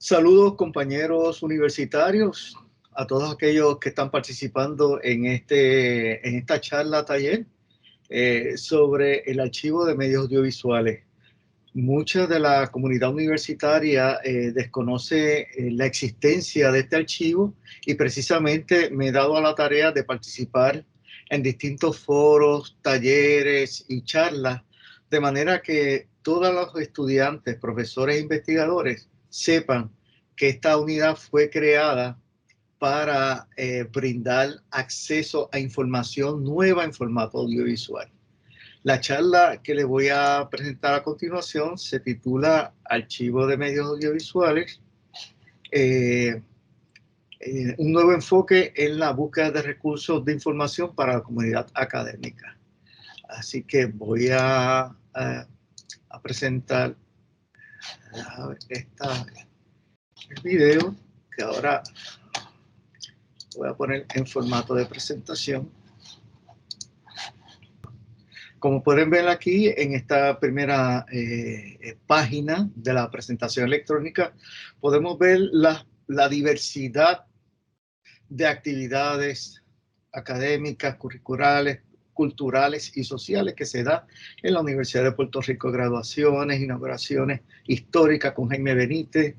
Saludos compañeros universitarios, a todos aquellos que están participando en esta charla taller sobre el archivo de medios audiovisuales. Mucha de la comunidad universitaria desconoce la existencia de este archivo y precisamente me he dado a la tarea de participar en distintos foros, talleres y charlas, de manera que todos los estudiantes, profesores e investigadores sepan que esta unidad fue creada para brindar acceso a información nueva en formato audiovisual. La charla que les voy a presentar a continuación se titula Archivo de Medios Audiovisuales, un nuevo enfoque en la búsqueda de recursos de información para la comunidad académica. Así que voy a presentar el video que ahora voy a poner en formato de presentación. Como pueden ver aquí en esta primera página de la presentación electrónica, podemos ver la diversidad de actividades académicas, curriculares, culturales y sociales que se da en la Universidad de Puerto Rico. Graduaciones, inauguraciones históricas con Jaime Benítez,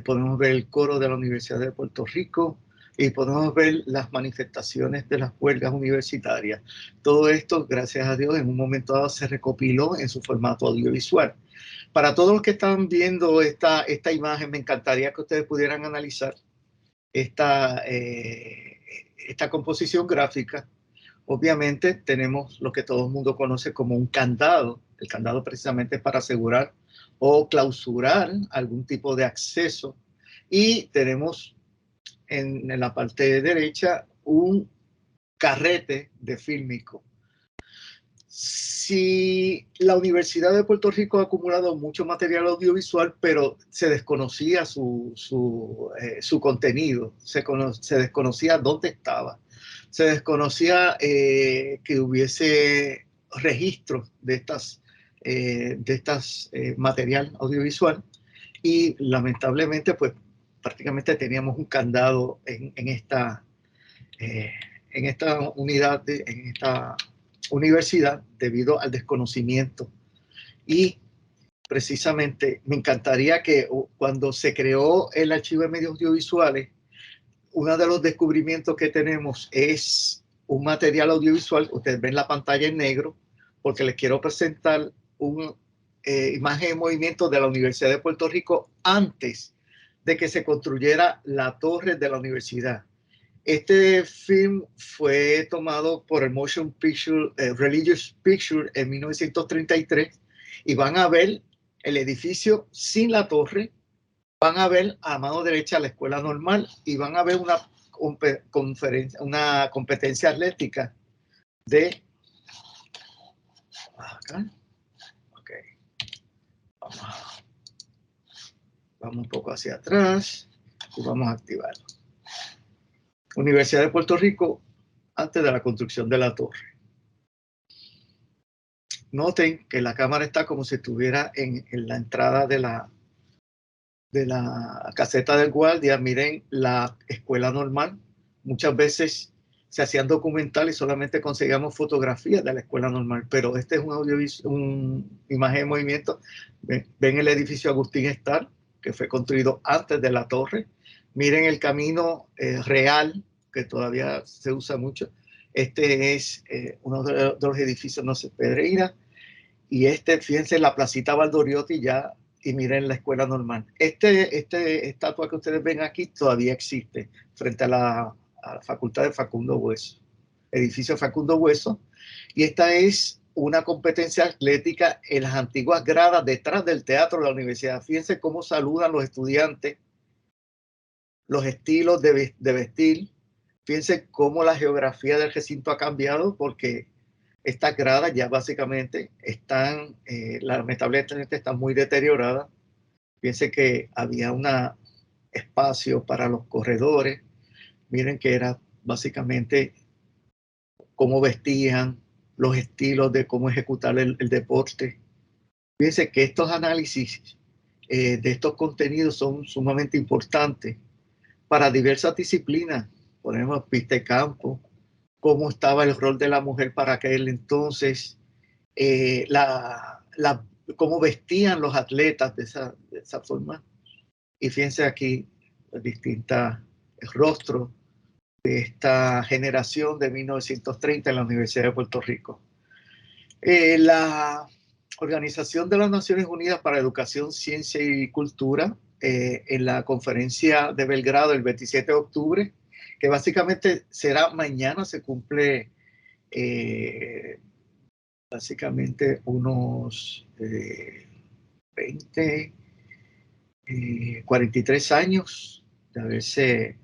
podemos ver el coro de la Universidad de Puerto Rico y podemos ver las manifestaciones de las huelgas universitarias. Todo esto, gracias a Dios, en un momento dado se recopiló en su formato audiovisual. Para todos los que están viendo esta imagen, me encantaría que ustedes pudieran analizar esta composición gráfica. Obviamente tenemos lo que todo el mundo conoce como un candado. El candado precisamente es para asegurar o clausurar algún tipo de acceso. Y tenemos en la parte derecha un carrete de fílmico. Si la Universidad de Puerto Rico ha acumulado mucho material audiovisual, pero se desconocía su contenido, se desconocía dónde estaba, se desconocía que hubiese registros de estas material audiovisual, y lamentablemente pues prácticamente teníamos un candado en esta unidad, en esta universidad, debido al desconocimiento. Y precisamente me encantaría que cuando se creó el archivo de medios audiovisuales, uno de los descubrimientos que tenemos es un material audiovisual. Ustedes ven la pantalla en negro porque les quiero presentar una imagen en movimiento de la Universidad de Puerto Rico antes de que se construyera la torre de la universidad. Este film fue tomado por el Motion Picture, Religious Picture, en 1933, y van a ver el edificio sin la torre, van a ver a mano derecha la escuela normal y van a ver una competencia atlética de... Acá. Okay. Vamos un poco hacia atrás y vamos a activarlo. Universidad de Puerto Rico antes de la construcción de la torre. Noten que la cámara está como si estuviera en la entrada de la caseta del guardia. Miren la escuela normal. Muchas veces se hacían documentales y solamente conseguíamos fotografías de la escuela normal, pero este es una imagen de movimiento. Ven el edificio Agustín Estar, que fue construido antes de la torre. Miren el camino real, que todavía se usa mucho. Este es uno de los edificios, no sé, Pedreira. Y fíjense, la placita Valdoriotti ya, y miren la escuela normal. Estatua que ustedes ven aquí todavía existe frente a la Facultad de Facundo Bueso, edificio Facundo Bueso. Y esta es una competencia atlética en las antiguas gradas detrás del teatro de la universidad. Fíjense cómo saludan los estudiantes, los estilos de vestir. Fíjense cómo la geografía del recinto ha cambiado, porque estas gradas ya básicamente están, lamentablemente están muy deterioradas. Fíjense que había un espacio para los corredores. Miren que era básicamente cómo vestían, los estilos de cómo ejecutar el deporte. Fíjense que estos análisis de estos contenidos son sumamente importantes para diversas disciplinas. Ponemos pista de campo, cómo estaba el rol de la mujer para aquel entonces, cómo vestían los atletas de esa forma. Y fíjense aquí distintos rostros de esta generación de 1930 en la Universidad de Puerto Rico. La Organización de las Naciones Unidas para Educación, Ciencia y Cultura, en la conferencia de Belgrado el 27 de octubre, que básicamente será mañana, se cumple básicamente unos 43 años de haberse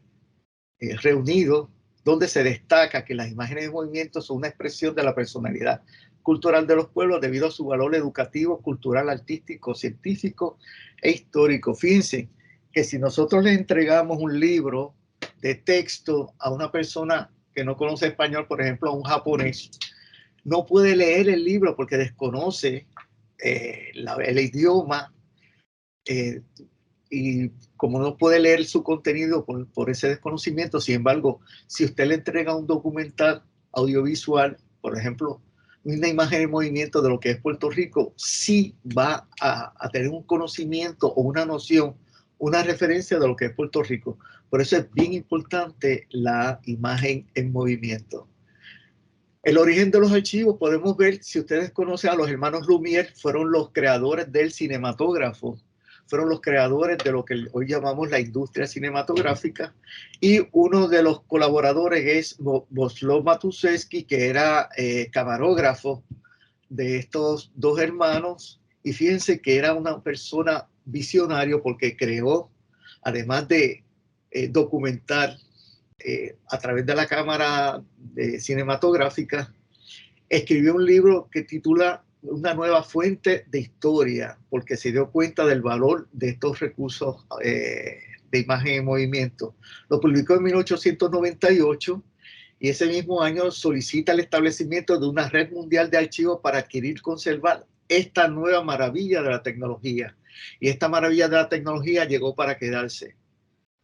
reunido, donde se destaca que las imágenes de movimiento son una expresión de la personalidad cultural de los pueblos debido a su valor educativo, cultural, artístico, científico e histórico. Fíjense que si nosotros le entregamos un libro de texto a una persona que no conoce español, por ejemplo, a un japonés, no puede leer el libro porque desconoce el idioma, y como no puede leer su contenido por ese desconocimiento. Sin embargo, si usted le entrega un documental audiovisual, por ejemplo, una imagen de movimiento de lo que es Puerto Rico, sí va a tener un conocimiento o una noción, una referencia de lo que es Puerto Rico. Por eso es bien importante la imagen en movimiento. El origen de los archivos, podemos ver, si ustedes conocen a los hermanos Lumière, fueron los creadores del cinematógrafo, fueron los creadores de lo que hoy llamamos la industria cinematográfica, y uno de los colaboradores es Władysław Matuszewski, que era camarógrafo de estos dos hermanos, y fíjense que era una persona visionario porque creó, además de documentar a través de la cámara cinematográfica, escribió un libro que titula Una nueva fuente de historia, porque se dio cuenta del valor de estos recursos de imagen en movimiento. Lo publicó en 1898 y ese mismo año solicita el establecimiento de una red mundial de archivos para adquirir y conservar esta nueva maravilla de la tecnología. Y esta maravilla de la tecnología llegó para quedarse.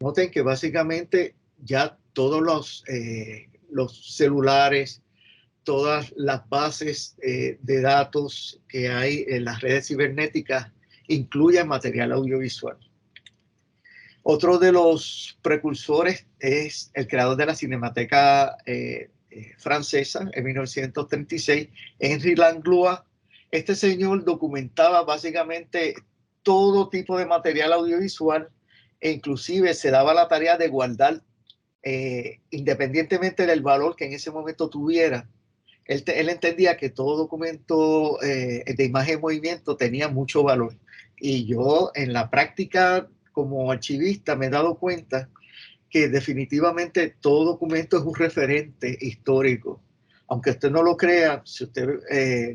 Noten que básicamente ya todos los celulares, todas las bases de datos que hay en las redes cibernéticas incluyen material audiovisual. Otro de los precursores es el creador de la Cinemateca francesa en 1936, Henri Langlois. Este señor documentaba básicamente todo tipo de material audiovisual e inclusive se daba la tarea de guardar, independientemente del valor que en ese momento tuviera. Él entendía que todo documento de imagen en movimiento tenía mucho valor. Y yo en la práctica como archivista me he dado cuenta que definitivamente todo documento es un referente histórico. Aunque usted no lo crea, si usted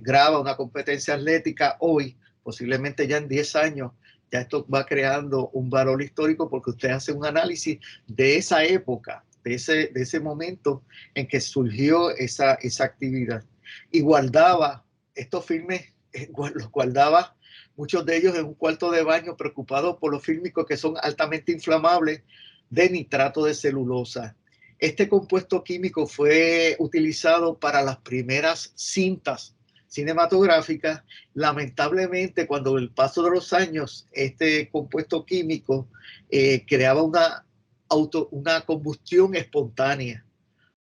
graba una competencia atlética hoy, posiblemente ya en 10 años, ya esto va creando un valor histórico porque usted hace un análisis de esa época, de ese momento en que surgió esa actividad. Y guardaba estos filmes, los guardaba muchos de ellos en un cuarto de baño, preocupados por los fílmicos que son altamente inflamables, de nitrato de celulosa. Este compuesto químico fue utilizado para las primeras cintas cinematográficas. Lamentablemente, cuando el paso de los años, este compuesto químico creaba una combustión espontánea.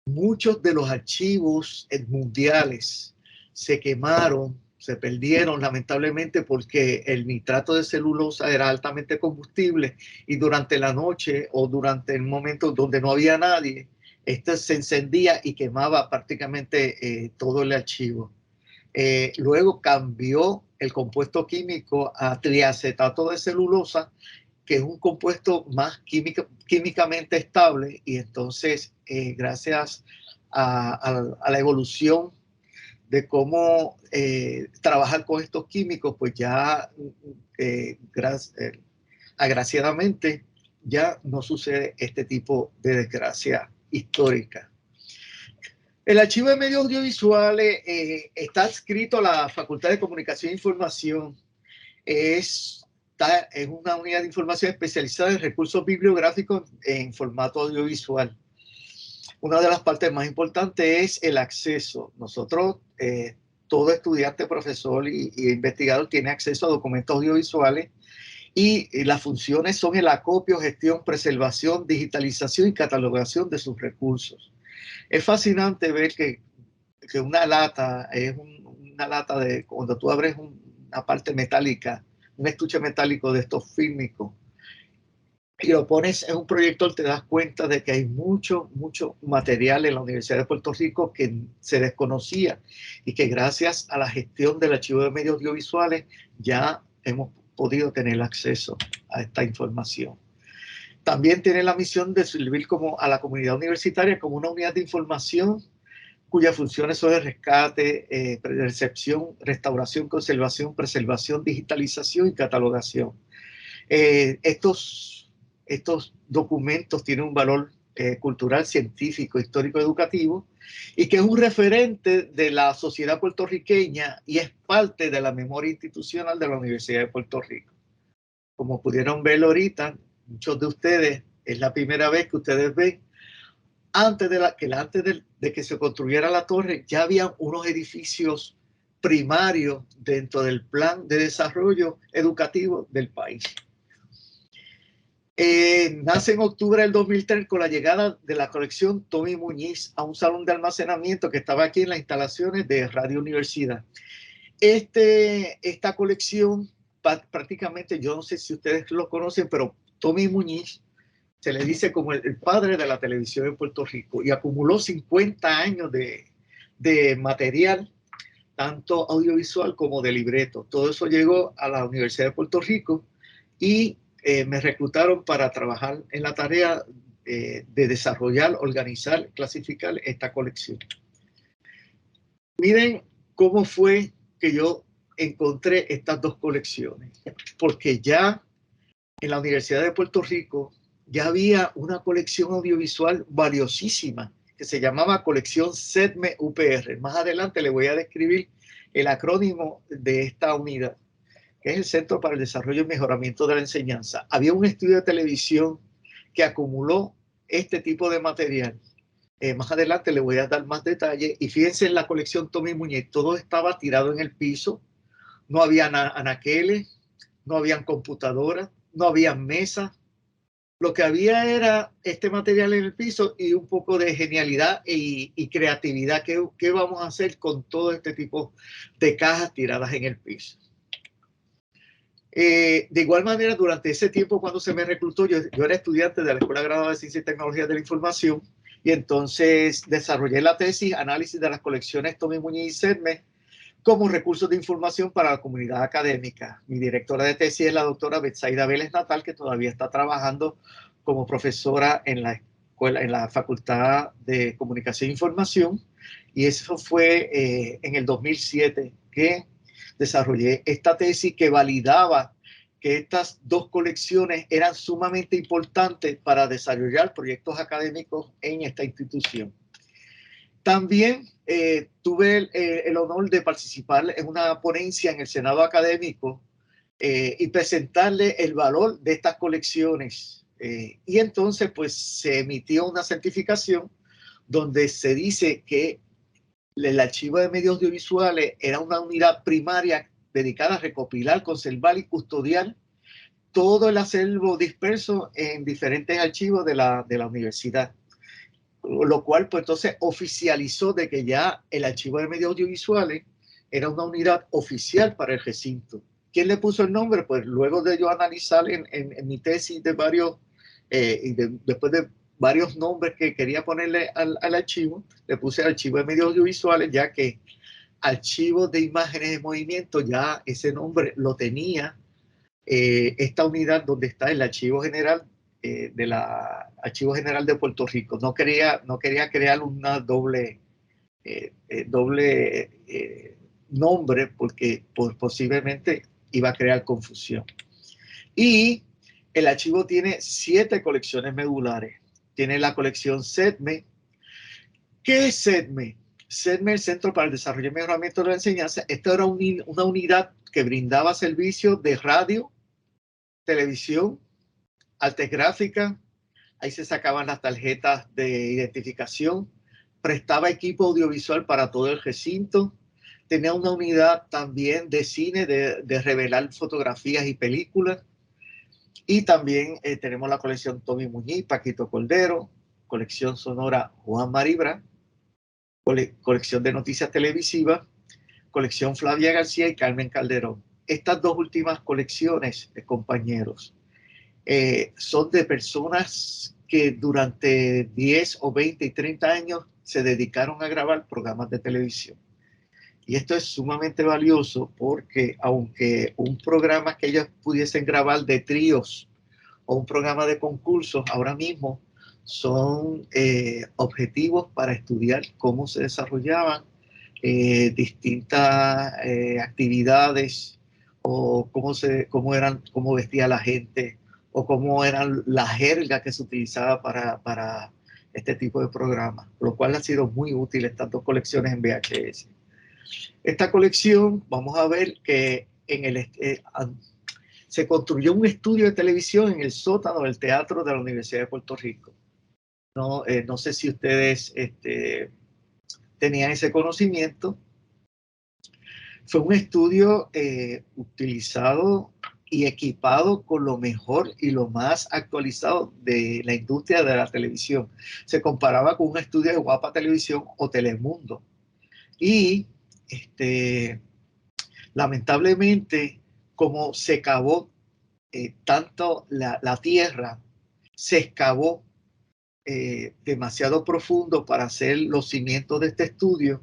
Muchos de los archivos mundiales se quemaron, se perdieron lamentablemente porque el nitrato de celulosa era altamente combustible y durante la noche o durante el momento donde no había nadie, este se encendía y quemaba prácticamente todo el archivo. Luego cambió el compuesto químico a triacetato de celulosa, que es un compuesto más químicamente estable, y entonces gracias a la evolución de cómo trabajar con estos químicos, pues ya agraciadamente ya no sucede este tipo de desgracia histórica. El archivo de medios audiovisuales está adscrito a la Facultad de Comunicación e Información. Es es una unidad de información especializada en recursos bibliográficos en formato audiovisual. Una de las partes más importantes es el acceso. Nosotros, todo estudiante, profesor y investigador tiene acceso a documentos audiovisuales y las funciones son el acopio, gestión, preservación, digitalización y catalogación de sus recursos. Es fascinante ver que una lata es una lata de, cuando tú abres una parte metálica, un estuche metálico de estos fílmicos, y lo pones en un proyector, te das cuenta de que hay mucho material en la Universidad de Puerto Rico que se desconocía y que gracias a la gestión del Archivo de Medios Audiovisuales ya hemos podido tener acceso a esta información. También tiene la misión de servir como a la comunidad universitaria como una unidad de información cuyas funciones son el rescate, recepción, restauración, conservación, preservación, digitalización y catalogación. Estos documentos tienen un valor cultural, científico, histórico, educativo, y que es un referente de la sociedad puertorriqueña y es parte de la memoria institucional de la Universidad de Puerto Rico. Como pudieron ver ahorita, muchos de ustedes, es la primera vez que ustedes ven, antes de que se construyera la torre, ya había unos edificios primarios dentro del plan de desarrollo educativo del país. Nace en octubre del 2003 con la llegada de la colección Tommy Muñiz a un salón de almacenamiento que estaba aquí en las instalaciones de Radio Universidad. Esta colección, prácticamente, yo no sé si ustedes lo conocen, pero Tommy Muñiz se le dice como el padre de la televisión en Puerto Rico y acumuló 50 años de material, tanto audiovisual como de libreto. Todo eso llegó a la Universidad de Puerto Rico y me reclutaron para trabajar en la tarea de desarrollar, organizar, clasificar esta colección. Miren cómo fue que yo encontré estas dos colecciones, porque ya en la Universidad de Puerto Rico ya había una colección audiovisual valiosísima que se llamaba Colección CEDME UPR. Más adelante le voy a describir el acrónimo de esta unidad, que es el Centro para el Desarrollo y Mejoramiento de la Enseñanza. Había un estudio de televisión que acumuló este tipo de material. Más adelante le voy a dar más detalles. Y fíjense en la colección Tommy Muñiz, todo estaba tirado en el piso, no había anaqueles, no habían computadoras, no había mesas. Lo que había era este material en el piso y un poco de genialidad y creatividad. ¿Qué vamos a hacer con todo este tipo de cajas tiradas en el piso? De igual manera, durante ese tiempo, cuando se me reclutó, yo era estudiante de la Escuela Graduada de Ciencia y Tecnología de la Información y entonces desarrollé la tesis Análisis de las colecciones Tommy Muñiz y CEDME como recursos de información para la comunidad académica. Mi directora de tesis es la doctora Betsaida Vélez Natal, que todavía está trabajando como profesora en la escuela, en la Facultad de Comunicación e Información, y eso fue en el 2007 que desarrollé esta tesis que validaba que estas dos colecciones eran sumamente importantes para desarrollar proyectos académicos en esta institución. También tuve el honor de participar en una ponencia en el Senado Académico y presentarle el valor de estas colecciones. Y entonces, pues, se emitió una certificación donde se dice que el Archivo de Medios Audiovisuales era una unidad primaria dedicada a recopilar, conservar y custodiar todo el acervo disperso en diferentes archivos de la universidad. Lo cual, pues, entonces oficializó de que ya el Archivo de Medios Audiovisuales era una unidad oficial para el recinto. ¿Quién le puso el nombre? Pues luego de yo analizar en mi tesis de varios, después de varios nombres que quería ponerle al archivo, le puse Archivo de Medios Audiovisuales, ya que Archivo de Imágenes de Movimiento, ya ese nombre lo tenía esta unidad donde está el Archivo General Archivo General de Puerto Rico. No quería crear una doble nombre porque posiblemente iba a crear confusión. Y el archivo tiene 7 colecciones medulares. Tiene la colección CEDME. ¿Qué es CEDME? CEDME, el Centro para el Desarrollo y Mejoramiento de la Enseñanza. Esta era una unidad que brindaba servicios de radio, televisión, artes gráficas, ahí se sacaban las tarjetas de identificación, prestaba equipo audiovisual para todo el recinto, tenía una unidad también de cine, de revelar fotografías y películas, y también tenemos la colección Tommy Muñiz, Paquito Cordero, colección sonora Juan Maribra, colección de noticias televisivas, colección Flavia García y Carmen Calderón. Estas dos últimas colecciones, compañeros, son de personas que durante 10 o 20 y 30 años se dedicaron a grabar programas de televisión. Y esto es sumamente valioso porque aunque un programa que ellos pudiesen grabar de tríos o un programa de concursos ahora mismo son objetivos para estudiar cómo se desarrollaban distintas actividades o cómo vestía la gente o cómo eran la jerga que se utilizaba para este tipo de programas, lo cual ha sido muy útil estas dos colecciones en VHS. Esta colección, vamos a ver que se construyó un estudio de televisión en el sótano del Teatro de la Universidad de Puerto Rico. No sé si ustedes tenían ese conocimiento. Fue un estudio utilizado y equipado con lo mejor y lo más actualizado de la industria de la televisión. Se comparaba con un estudio de Guapa Televisión o Telemundo. Y lamentablemente, como se cavó tanto la tierra, se excavó demasiado profundo para hacer los cimientos de este estudio,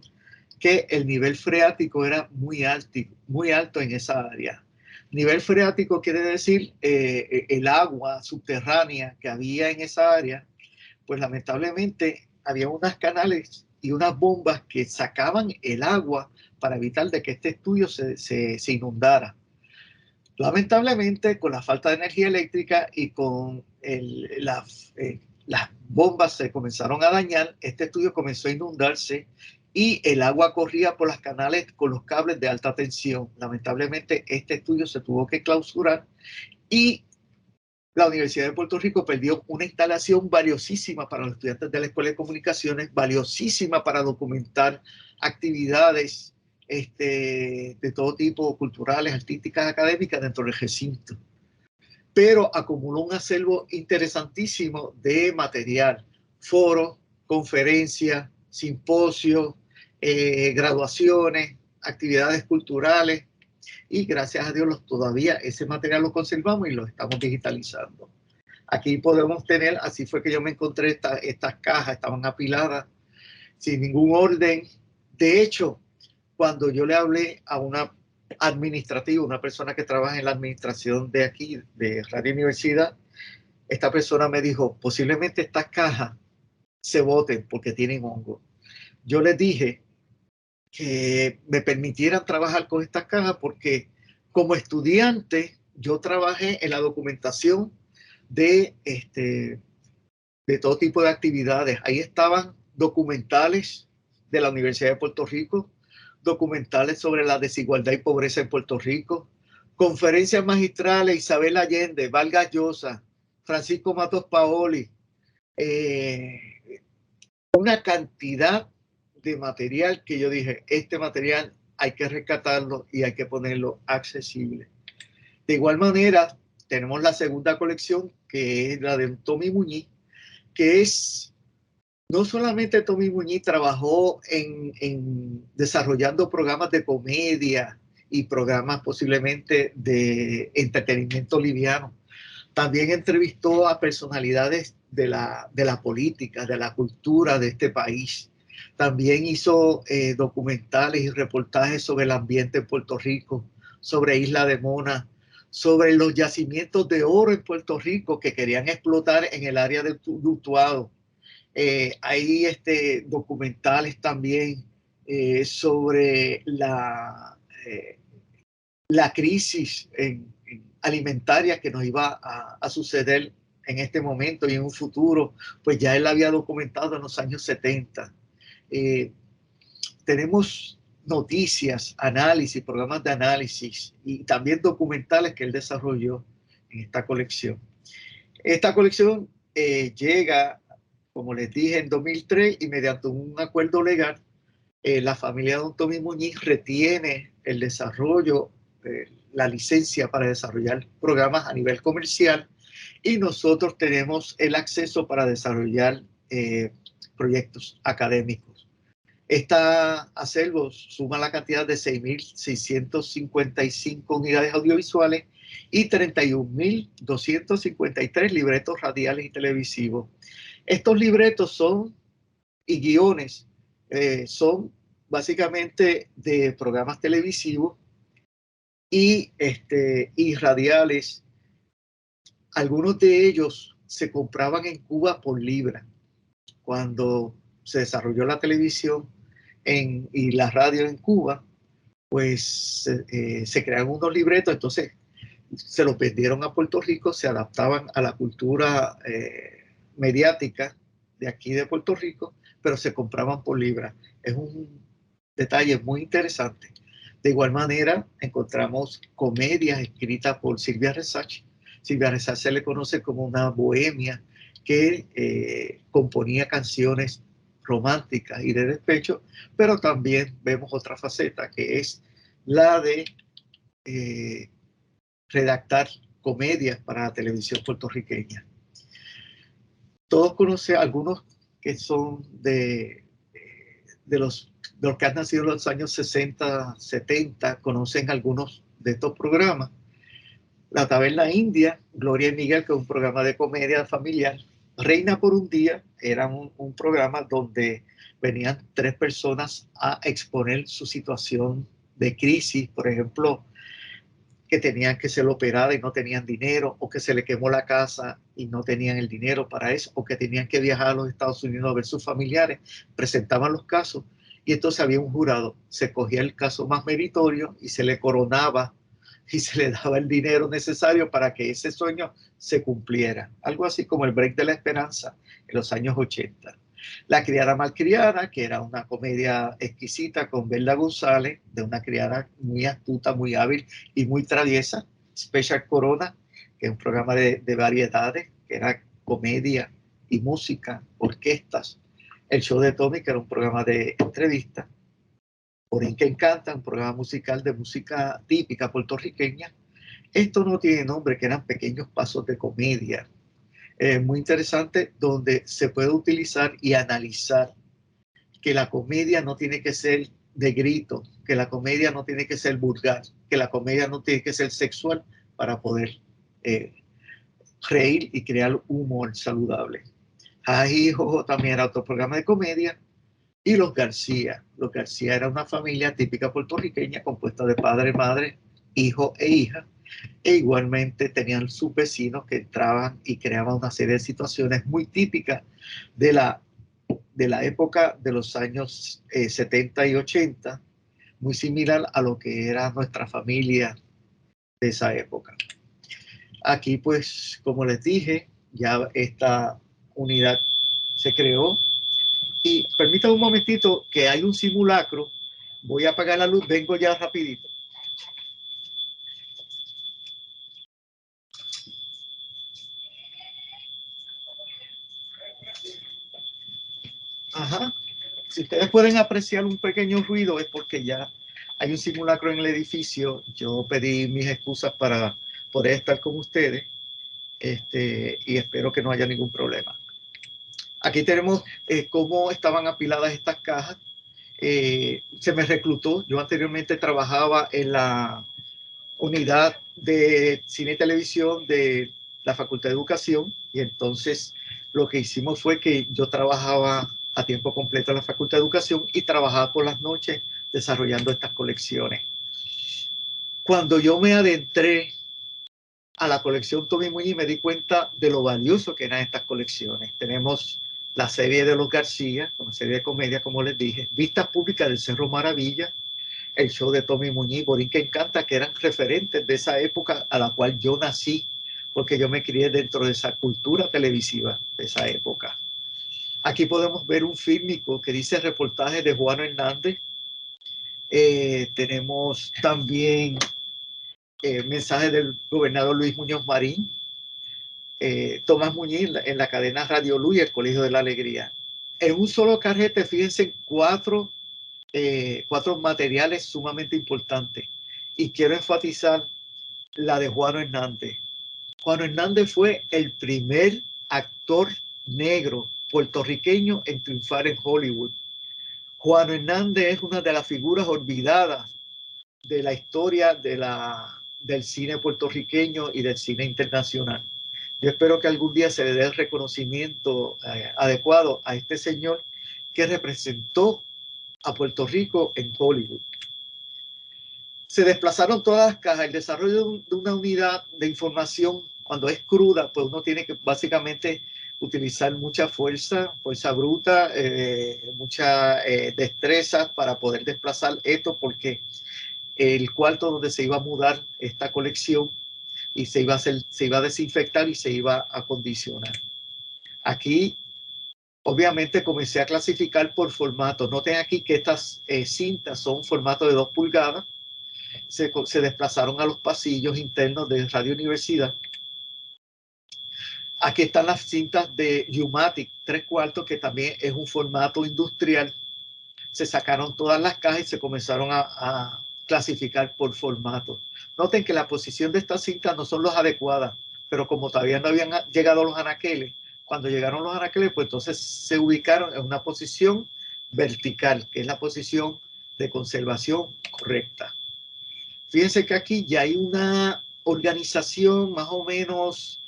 que el nivel freático era muy alto en esa área. Nivel freático quiere decir el agua subterránea que había en esa área, pues lamentablemente había unos canales y unas bombas que sacaban el agua para evitar de que este estudio se inundara. Lamentablemente, con la falta de energía eléctrica y con las bombas se comenzaron a dañar, este estudio comenzó a inundarse y el agua corría por los canales con los cables de alta tensión. Lamentablemente, este estudio se tuvo que clausurar y la Universidad de Puerto Rico perdió una instalación valiosísima para los estudiantes de la Escuela de Comunicaciones, valiosísima para documentar actividades de todo tipo, culturales, artísticas, académicas dentro del recinto. Pero acumuló un acervo interesantísimo de material, foros, conferencias, simposios, graduaciones, actividades culturales, y gracias a Dios todavía ese material lo conservamos y lo estamos digitalizando. Aquí podemos tener, así fue que yo me encontré estas cajas, estaban apiladas sin ningún orden. De hecho, cuando yo le hablé a una administrativa, una persona que trabaja en la administración de aquí, de Radio Universidad, esta persona me dijo, posiblemente estas cajas se boten porque tienen hongo. Yo les dije que me permitieran trabajar con estas cajas porque como estudiante yo trabajé en la documentación de todo tipo de actividades. Ahí estaban documentales de la Universidad de Puerto Rico, documentales sobre la desigualdad y pobreza en Puerto Rico, conferencias magistrales, Isabel Allende, Vargas Llosa, Francisco Matos Paoli, una cantidad de material que yo dije, este material hay que rescatarlo y hay que ponerlo accesible. De igual manera, tenemos la segunda colección, que es la de Tommy Muñiz, que es, no solamente Tommy Muñiz trabajó en desarrollando programas de comedia y programas posiblemente de entretenimiento liviano, también entrevistó a personalidades de la política, de la cultura de este país. También hizo documentales y reportajes sobre el ambiente en Puerto Rico, sobre Isla de Mona, sobre los yacimientos de oro en Puerto Rico que querían explotar en el área de Utuado. Hay documentales también sobre la crisis alimentaria que nos iba a suceder en este momento y en un futuro, pues ya él había documentado en los años 70. Tenemos noticias, análisis, programas de análisis y también documentales que él desarrolló en esta colección. Esta colección llega, como les dije, en 2003 y mediante un acuerdo legal, la familia de don Tommy Muñiz retiene el desarrollo, la licencia para desarrollar programas a nivel comercial y nosotros tenemos el acceso para desarrollar proyectos académicos. Esta acervo suma la cantidad de 6.655 unidades audiovisuales y 31.253 libretos radiales y televisivos. Estos libretos son, y guiones, son básicamente de programas televisivos y radiales. Algunos de ellos se compraban en Cuba por libra. Cuando se desarrolló la televisión y la radio en Cuba, pues se crearon unos libretos, entonces se los vendieron a Puerto Rico, se adaptaban a la cultura mediática de aquí de Puerto Rico, pero se compraban por libra. Es un detalle muy interesante. De igual manera, encontramos comedias escritas por Silvia Resach. Silvia Resach se le conoce como una bohemia que componía canciones románticas y de despecho, pero también vemos otra faceta que es la de redactar comedias para la televisión puertorriqueña. Todos conocen algunos que son de los que han nacido en los años 60, 70, conocen algunos de estos programas. La Taberna India, Gloria y Miguel, que es un programa de comedia familiar. Reina por un día era un programa donde venían 3 personas a exponer su situación de crisis, por ejemplo, que tenían que ser operadas y no tenían dinero, o que se le quemó la casa y no tenían el dinero para eso, o que tenían que viajar a los Estados Unidos a ver sus familiares, presentaban los casos y entonces había un jurado, se cogía el caso más meritorio y se le coronaba y se le daba el dinero necesario para que ese sueño se cumpliera. Algo así como el Break de la Esperanza en los años 80. La criada malcriada, que era una comedia exquisita con Belda González, de una criada muy astuta, muy hábil y muy traviesa. Special Corona, que es un programa de variedades, que era comedia y música, orquestas. El Show de Tommy, que era un programa de entrevistas. Borinquen Encanta, un programa musical de música típica puertorriqueña. Esto no tiene nombre, que eran pequeños pasos de comedia. Muy interesante, donde se puede utilizar y analizar que la comedia no tiene que ser de grito, que la comedia no tiene que ser vulgar, que la comedia no tiene que ser sexual para poder reír y crear humor saludable. Jaji Jojo también era otro programa de comedia. Y Los García. Los García era una familia típica puertorriqueña compuesta de padre, madre, hijo e hija. E igualmente tenían sus vecinos que entraban y creaban una serie de situaciones muy típicas de la época de los años 70 y 80, muy similar a lo que era nuestra familia de esa época. Aquí, pues, como les dije, ya esta unidad se creó. Y permítanme un momentito que hay un simulacro. Voy a apagar la luz, vengo ya rapidito. Ajá. Si ustedes pueden apreciar un pequeño ruido es porque ya hay un simulacro en el edificio. Yo pedí mis excusas para poder estar con ustedes y espero que no haya ningún problema. Aquí tenemos cómo estaban apiladas estas cajas. Se me reclutó. Yo anteriormente trabajaba en la unidad de cine y televisión de la Facultad de Educación y entonces lo que hicimos fue que yo trabajaba a tiempo completo en la Facultad de Educación y trabajaba por las noches desarrollando estas colecciones. Cuando yo me adentré a la colección Tommy Muñiz me di cuenta de lo valioso que eran estas colecciones. Tenemos la serie de Los García, una serie de comedia, como les dije, Vistas Públicas del Cerro Maravilla, el show de Tommy Muñiz, Borinquen Encanta, que eran referentes de esa época a la cual yo nací, porque yo me crié dentro de esa cultura televisiva de esa época. Aquí podemos ver un fílmico que dice reportaje de Juan Hernández. Tenemos también mensajes del gobernador Luis Muñoz Marín, Tomás Muñiz en la cadena Radio Luz y el Colegio de la Alegría. En un solo carrete, fíjense, cuatro materiales sumamente importantes. Y quiero enfatizar la de Juan Hernández. Juan Hernández fue el primer actor negro puertorriqueño en triunfar en Hollywood. Juan Hernández es una de las figuras olvidadas de la historia del cine puertorriqueño y del cine internacional. Yo espero que algún día se le dé el reconocimiento adecuado a este señor que representó a Puerto Rico en Hollywood. Se desplazaron todas las cajas. El desarrollo de una unidad de información, cuando es cruda, pues uno tiene que básicamente utilizar mucha fuerza bruta, mucha destreza para poder desplazar esto, porque el cuarto donde se iba a mudar esta colección y se iba a desinfectar y se iba a acondicionar. Aquí, obviamente, comencé a clasificar por formato. Noten aquí que estas cintas son formato de 2 pulgadas. Se desplazaron a los pasillos internos de Radio Universidad. Aquí están las cintas de U-matic 3/4, que también es un formato industrial. Se sacaron todas las cajas y se comenzaron a clasificar por formato. Noten que la posición de estas cintas no son las adecuadas, pero como todavía no habían llegado los anaqueles, cuando llegaron los anaqueles, pues entonces se ubicaron en una posición vertical, que es la posición de conservación correcta. Fíjense que aquí ya hay una organización más o menos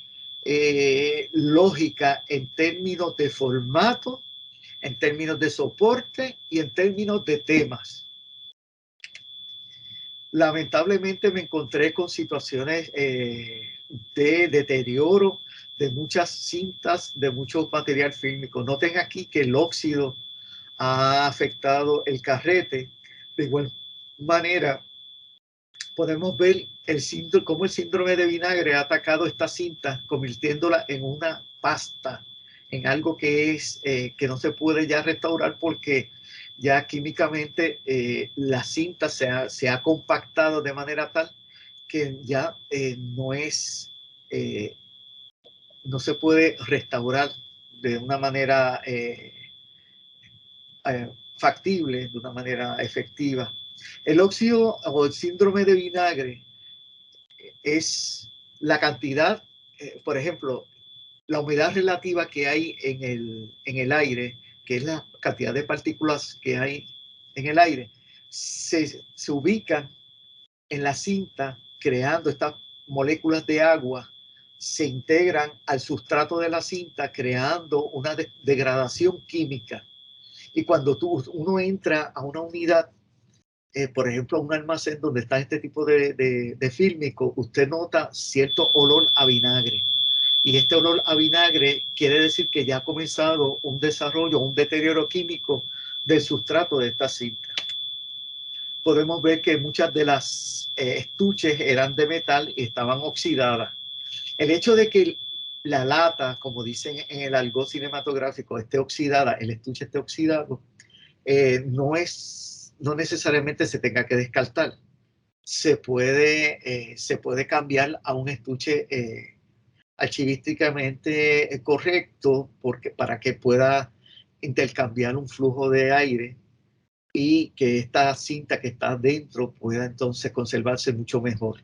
lógica en términos de formato, en términos de soporte y en términos de temas. Lamentablemente me encontré con situaciones de deterioro de muchas cintas, de mucho material fílmico. Noten aquí que el óxido ha afectado el carrete. De igual manera, podemos ver cómo el síndrome de vinagre ha atacado esta cinta, convirtiéndola en una pasta, en algo que no se puede ya restaurar, porque ya químicamente la cinta se ha compactado de manera tal que ya no se puede restaurar de una manera factible, de una manera efectiva. El óxido o el síndrome de vinagre es la cantidad, por ejemplo, la humedad relativa que hay en el aire, que es la cantidad de partículas que hay en el aire, se ubican en la cinta, creando estas moléculas de agua, se integran al sustrato de la cinta, creando una degradación química. Y cuando uno entra a una unidad, por ejemplo, a un almacén donde está este tipo de fílmico, usted nota cierto olor a vinagre. Y este olor a vinagre quiere decir que ya ha comenzado un desarrollo, un deterioro químico del sustrato de esta cinta. Podemos ver que muchas de las estuches eran de metal y estaban oxidadas. El hecho de que la lata, como dicen en el argot cinematográfico, esté oxidada, el estuche esté oxidado, no necesariamente se tenga que descartar. Se puede cambiar a un estuche archivísticamente correcto, para que pueda intercambiar un flujo de aire y que esta cinta que está dentro pueda entonces conservarse mucho mejor.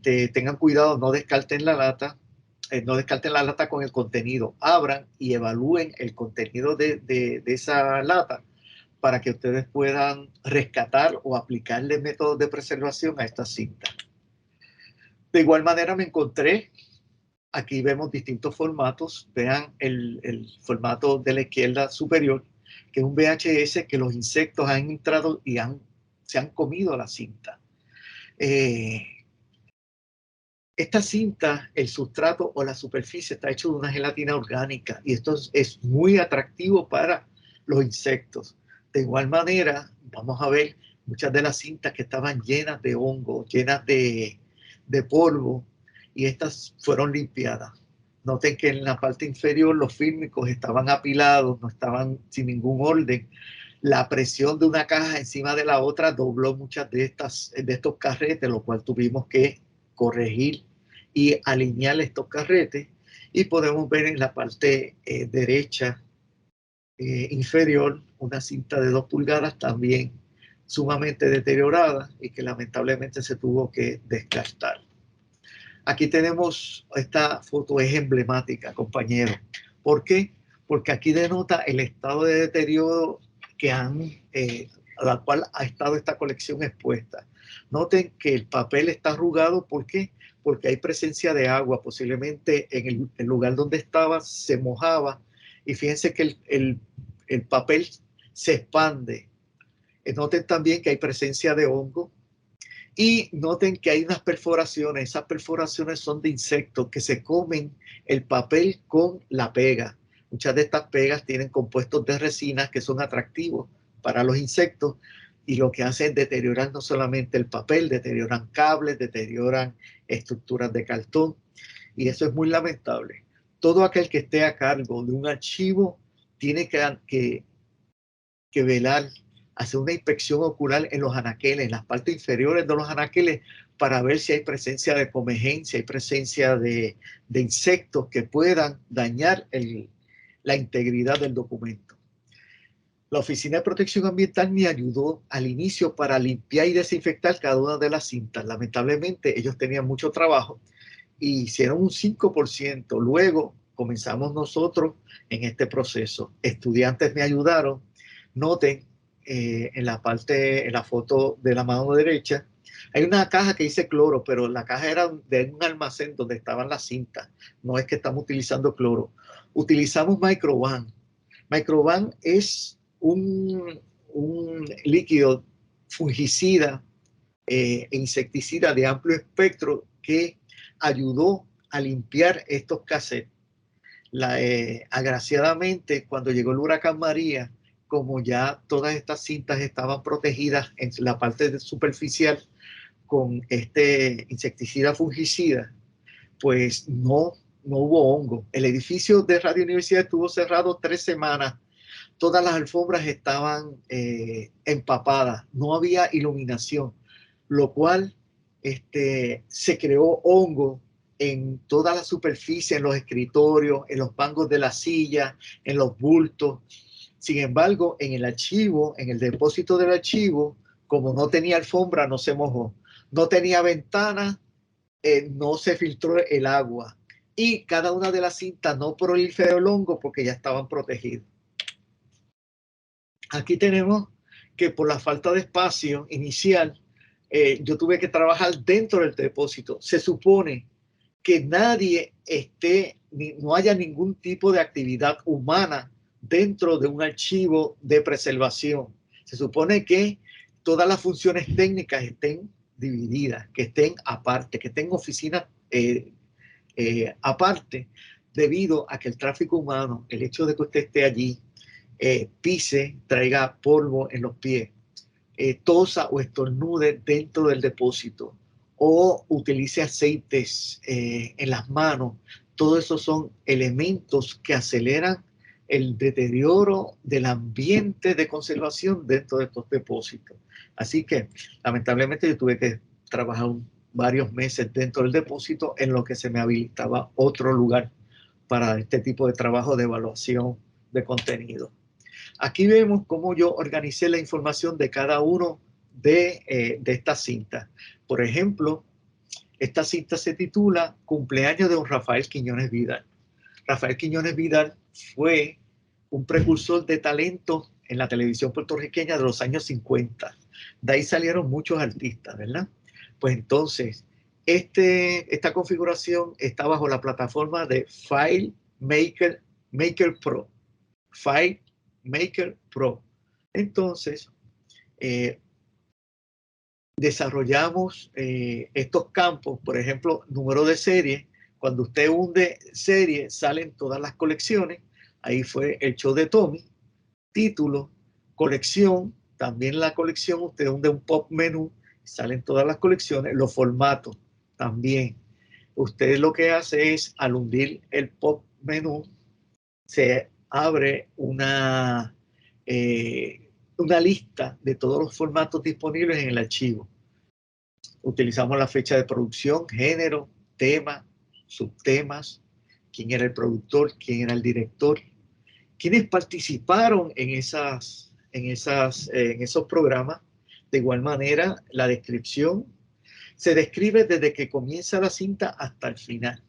Tengan cuidado, no descarten la lata, con el contenido. Abran y evalúen el contenido de esa lata para que ustedes puedan rescatar o aplicarle métodos de preservación a esta cinta. De igual manera me encontré, aquí vemos distintos formatos. Vean el formato de la izquierda superior, que es un VHS que los insectos han entrado y se han comido la cinta. Esta cinta, el sustrato o la superficie está hecho de una gelatina orgánica, y esto es muy atractivo para los insectos. De igual manera, vamos a ver muchas de las cintas que estaban llenas de hongo, llenas de polvo, y estas fueron limpiadas. Noten que en la parte inferior los fílmicos estaban apilados, no estaban sin ningún orden. La presión de una caja encima de la otra dobló muchas de estos carretes, lo cual tuvimos que corregir y alinear estos carretes. Y podemos ver en la parte derecha inferior una cinta de 2 pulgadas también sumamente deteriorada y que lamentablemente se tuvo que descartar. Aquí tenemos, esta foto es emblemática, compañero. ¿Por qué? Porque aquí denota el estado de deterioro a la cual ha estado esta colección expuesta. Noten que el papel está arrugado. ¿Por qué? Porque hay presencia de agua. Posiblemente en el lugar donde estaba se mojaba. Y fíjense que el papel se expande. Noten también que hay presencia de hongo. Y noten que hay unas perforaciones. Esas perforaciones son de insectos que se comen el papel con la pega. Muchas de estas pegas tienen compuestos de resinas que son atractivos para los insectos y lo que hacen es deteriorar no solamente el papel, deterioran cables, deterioran estructuras de cartón y eso es muy lamentable. Todo aquel que esté a cargo de un archivo tiene que velar, hacer una inspección ocular en los anaqueles, en las partes inferiores de los anaqueles, para ver si hay presencia de comegencia, hay presencia de insectos que puedan dañar la integridad del documento. La Oficina de Protección Ambiental me ayudó al inicio para limpiar y desinfectar cada una de las cintas. Lamentablemente ellos tenían mucho trabajo y hicieron un 5%. Luego comenzamos nosotros en este proceso. Estudiantes me ayudaron. Noten en la foto de la mano derecha, hay una caja que dice cloro, pero la caja era de un almacén donde estaban las cintas. No es que estamos utilizando cloro. Utilizamos Microban. Microban es un líquido fungicida e insecticida de amplio espectro que ayudó a limpiar estos cassettes. Agraciadamente, cuando llegó el huracán María, como ya todas estas cintas estaban protegidas en la parte superficial con este insecticida fungicida, pues no hubo hongo. El edificio de Radio Universidad estuvo cerrado 3 semanas. Todas las alfombras estaban empapadas, no había iluminación, lo cual se creó hongo en toda la superficie, en los escritorios, en los bancos de la silla, en los bultos. Sin embargo, en el archivo, en el depósito del archivo, como no tenía alfombra, no se mojó. No tenía ventana, no se filtró el agua. Y cada una de las cintas no proliferó el hongo porque ya estaban protegidas. Aquí tenemos que por la falta de espacio inicial, yo tuve que trabajar dentro del depósito. Se supone que nadie no haya ningún tipo de actividad humana dentro de un archivo de preservación. Se supone que todas las funciones técnicas estén divididas, que estén aparte, que estén oficinas aparte, debido a que el tráfico humano, el hecho de que usted esté allí, pise, traiga polvo en los pies, tosa o estornude dentro del depósito o utilice aceites en las manos. Todo eso son elementos que aceleran el deterioro del ambiente de conservación dentro de estos depósitos. Así que lamentablemente yo tuve que trabajar varios meses dentro del depósito en lo que se me habilitaba otro lugar para este tipo de trabajo de evaluación de contenido. Aquí vemos cómo yo organicé la información de cada uno de estas cintas. Por ejemplo, esta cinta se titula Cumpleaños de don Rafael Quiñones Vidal. Rafael Quiñones Vidal fue un precursor de talento en la televisión puertorriqueña de los años 50. De ahí salieron muchos artistas, ¿verdad? Pues entonces, esta configuración está bajo la plataforma de FileMaker Pro. FileMaker Pro. Entonces, desarrollamos estos campos, por ejemplo, número de serie. Cuando usted hunde serie, salen todas las colecciones. Ahí fue el show de Tommy. Título, colección, también la colección, usted hunde un pop menú, salen todas las colecciones. Los formatos también. Usted lo que hace es, al hundir el pop menú, se abre una una lista de todos los formatos disponibles en el archivo. Utilizamos la fecha de producción, género, tema, subtemas, quién era el productor, quién era el director, quiénes participaron en esos programas. De igual manera, la descripción se describe desde que comienza la cinta hasta el final.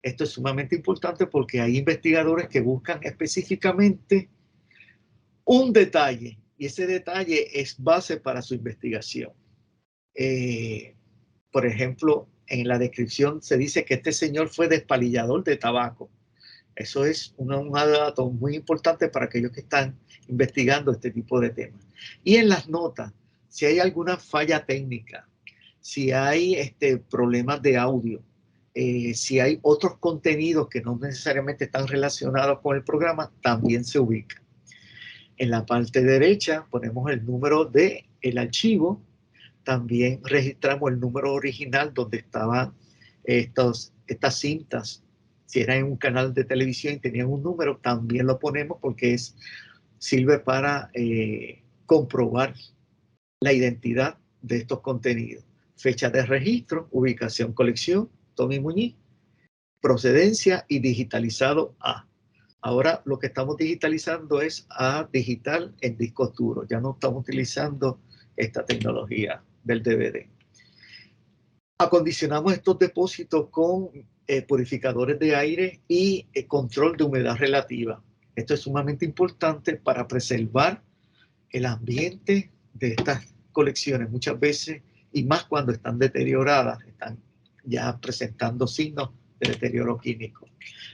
Esto es sumamente importante porque hay investigadores que buscan específicamente un detalle y ese detalle es base para su investigación. Por ejemplo, en la descripción se dice que este señor fue despalillador de tabaco. Eso es un dato muy importante para aquellos que están investigando este tipo de temas. Y en las notas, si hay alguna falla técnica, si hay problemas de audio, si hay otros contenidos que no necesariamente están relacionados con el programa, también se ubica. En la parte derecha ponemos el número del archivo. También registramos el número original donde estaban estas cintas. Si era en un canal de televisión y tenían un número, también lo ponemos porque sirve para comprobar la identidad de estos contenidos. Fecha de registro, ubicación, colección, Tommy Muñiz, procedencia y digitalizado A. Ahora lo que estamos digitalizando es A digital en discos duros. Ya no estamos utilizando esta tecnología del DVD. Acondicionamos estos depósitos con purificadores de aire y control de humedad relativa. Esto es sumamente importante para preservar el ambiente de estas colecciones muchas veces, y más cuando están deterioradas, están ya presentando signos de deterioro químico.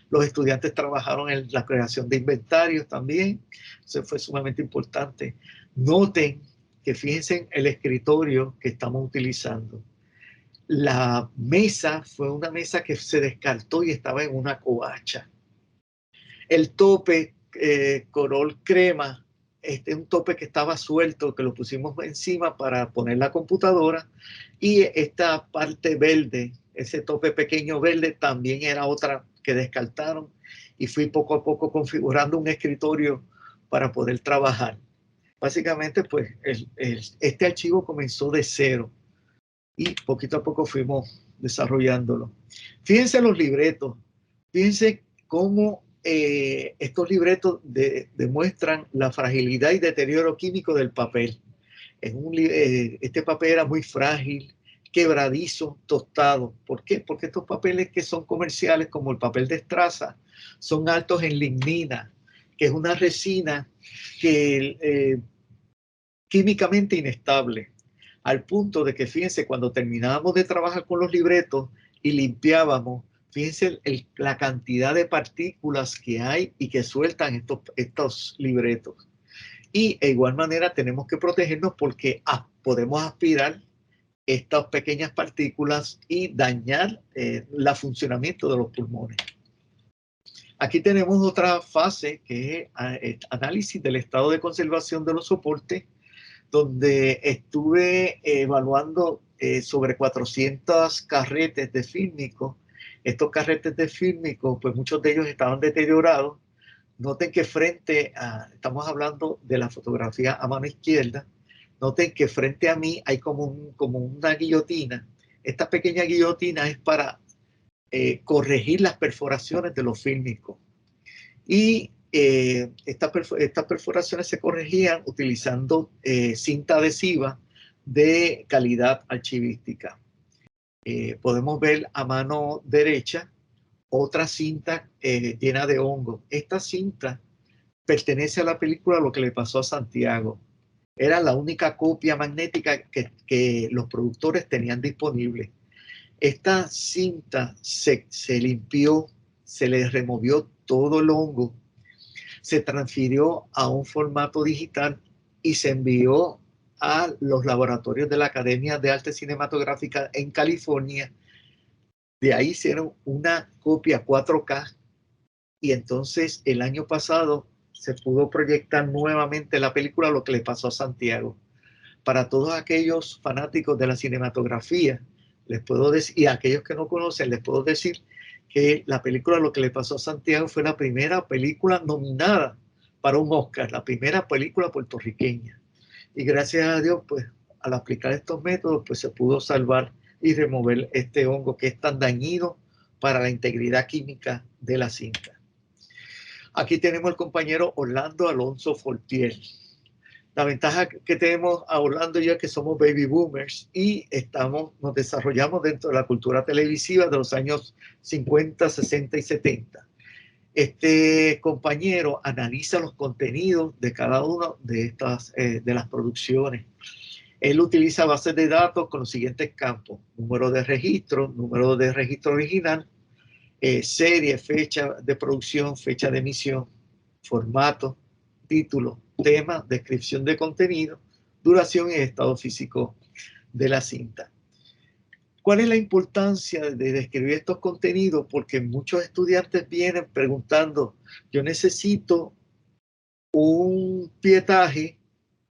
Los estudiantes trabajaron en la creación de inventarios también. Eso fue sumamente importante. Noten que fíjense el escritorio que estamos utilizando. La mesa fue una mesa que se descartó y estaba en una covacha. El tope color crema, un tope que estaba suelto, que lo pusimos encima para poner la computadora, y esta parte verde, ese tope pequeño verde, también era otra que descartaron, y fui poco a poco configurando un escritorio para poder trabajar. Básicamente, pues, este archivo comenzó de cero y poquito a poco fuimos desarrollándolo. Fíjense los libretos, fíjense cómo estos libretos demuestran la fragilidad y deterioro químico del papel. Este papel era muy frágil, quebradizo, tostado. ¿Por qué? Porque estos papeles que son comerciales, como el papel de estraza, son altos en lignina, que es una resina que químicamente inestable, al punto de que, fíjense, cuando terminábamos de trabajar con los libretos y limpiábamos, fíjense la cantidad de partículas que hay y que sueltan estos libretos. Y de igual manera tenemos que protegernos porque podemos aspirar estas pequeñas partículas y dañar el funcionamiento de los pulmones. Aquí tenemos otra fase que es análisis del estado de conservación de los soportes, donde estuve evaluando sobre 400 carretes de fílmico. Estos carretes de fílmico, pues muchos de ellos estaban deteriorados. Noten que estamos hablando de la fotografía a mano izquierda, noten que frente a mí hay como una guillotina. Esta pequeña guillotina es para corregir las perforaciones de los fílmicos. Y estas perforaciones se corregían utilizando cinta adhesiva de calidad archivística. Podemos ver a mano derecha otra cinta llena de hongo. Esta cinta pertenece a la película Lo que le pasó a Santiago. Era la única copia magnética que los productores tenían disponible. Esta cinta se limpió, se le removió todo el hongo, se transfirió a un formato digital y se envió a los laboratorios de la Academia de Arte Cinematográfica en California. De ahí hicieron una copia 4K y entonces el año pasado se pudo proyectar nuevamente la película Lo que le pasó a Santiago. Para todos aquellos fanáticos de la cinematografía, les puedo decir, y a aquellos que no conocen, les puedo decir que la película Lo que le pasó a Santiago fue la primera película nominada para un Oscar, la primera película puertorriqueña. Y gracias a Dios, pues al aplicar estos métodos, pues se pudo salvar y remover este hongo que es tan dañino para la integridad química de la cinta. Aquí tenemos al compañero Orlando Alonso Fortier. La ventaja que tenemos a Orlando y yo es que somos baby boomers y nos desarrollamos dentro de la cultura televisiva de los años 50, 60 y 70. Este compañero analiza los contenidos de cada una de las producciones. Él utiliza bases de datos con los siguientes campos: número de registro original, serie, fecha de producción, fecha de emisión, formato, título, tema, descripción de contenido, duración y estado físico de la cinta. ¿Cuál es la importancia de describir estos contenidos? Porque muchos estudiantes vienen preguntando: yo necesito un pietaje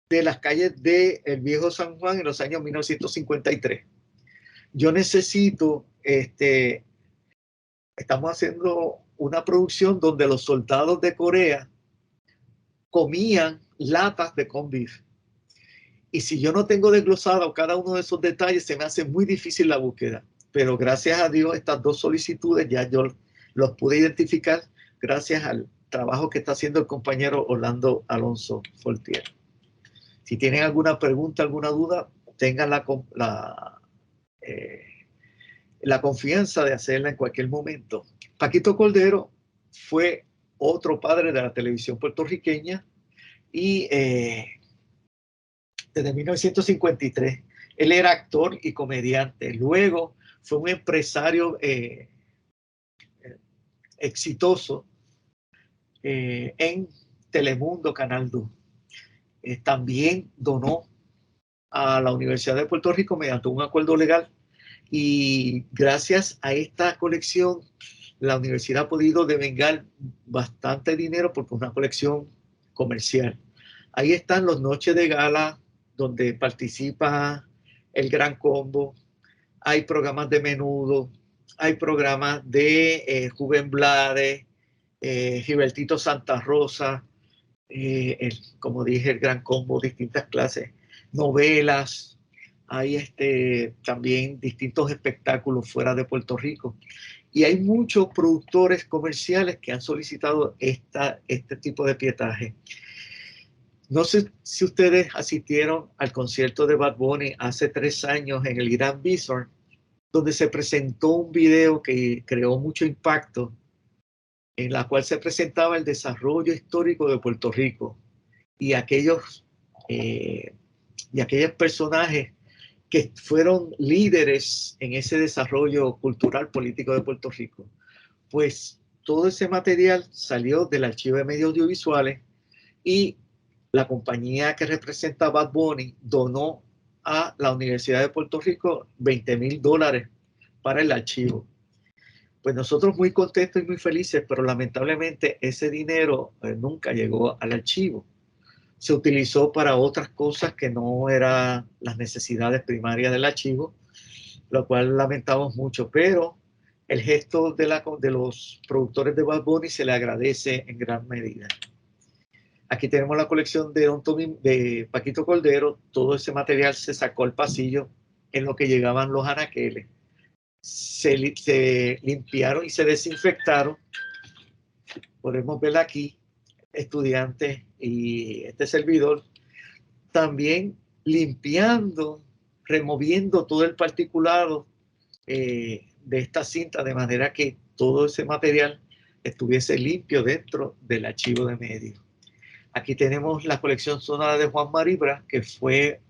de las calles del viejo San Juan en los años 1953. Yo necesito, estamos haciendo una producción donde los soldados de Corea comían latas de corned beef. Y si yo no tengo desglosado cada uno de esos detalles, se me hace muy difícil la búsqueda. Pero gracias a Dios, estas dos solicitudes ya yo los pude identificar gracias al trabajo que está haciendo el compañero Orlando Alonso Fortier. Si tienen alguna pregunta, alguna duda, tengan la confianza de hacerla en cualquier momento. Paquito Cordero fue otro padre de la televisión puertorriqueña y desde 1953 él era actor y comediante. Luego fue un empresario exitoso en Telemundo, Canal 2. También donó a la Universidad de Puerto Rico mediante un acuerdo legal, y gracias a esta colección la universidad ha podido devengar bastante dinero porque es una colección comercial. Ahí están los noches de gala donde participa el Gran Combo, hay programas de Menudo, hay programas de Rubén Blades, Gilbertito Santa Rosa, como dije, el Gran Combo, distintas clases, novelas, hay también distintos espectáculos fuera de Puerto Rico. Y hay muchos productores comerciales que han solicitado este tipo de pietaje. No sé si ustedes asistieron al concierto de Bad Bunny hace 3 años en el Gran Bison, donde se presentó un video que creó mucho impacto, en la cual se presentaba el desarrollo histórico de Puerto Rico y aquellos personajes que fueron líderes en ese desarrollo cultural político de Puerto Rico. Pues todo ese material salió del Archivo de Medios Audiovisuales y la compañía que representa a Bad Bunny donó a la Universidad de Puerto Rico $20,000 para el archivo. Pues nosotros muy contentos y muy felices, pero lamentablemente ese dinero nunca llegó al archivo. Se utilizó para otras cosas que no eran las necesidades primarias del archivo, lo cual lamentamos mucho, pero el gesto de los productores de Bad Bunny se le agradece en gran medida. Aquí tenemos la colección de Paquito Cordero. Todo ese material se sacó al pasillo en lo que llegaban los anaqueles. Se limpiaron y se desinfectaron. Podemos ver aquí estudiantes y este servidor también limpiando, removiendo todo el particulado de esta cinta, de manera que todo ese material estuviese limpio dentro del archivo de medios. Aquí tenemos la colección sonora de Juan Maribra, que fue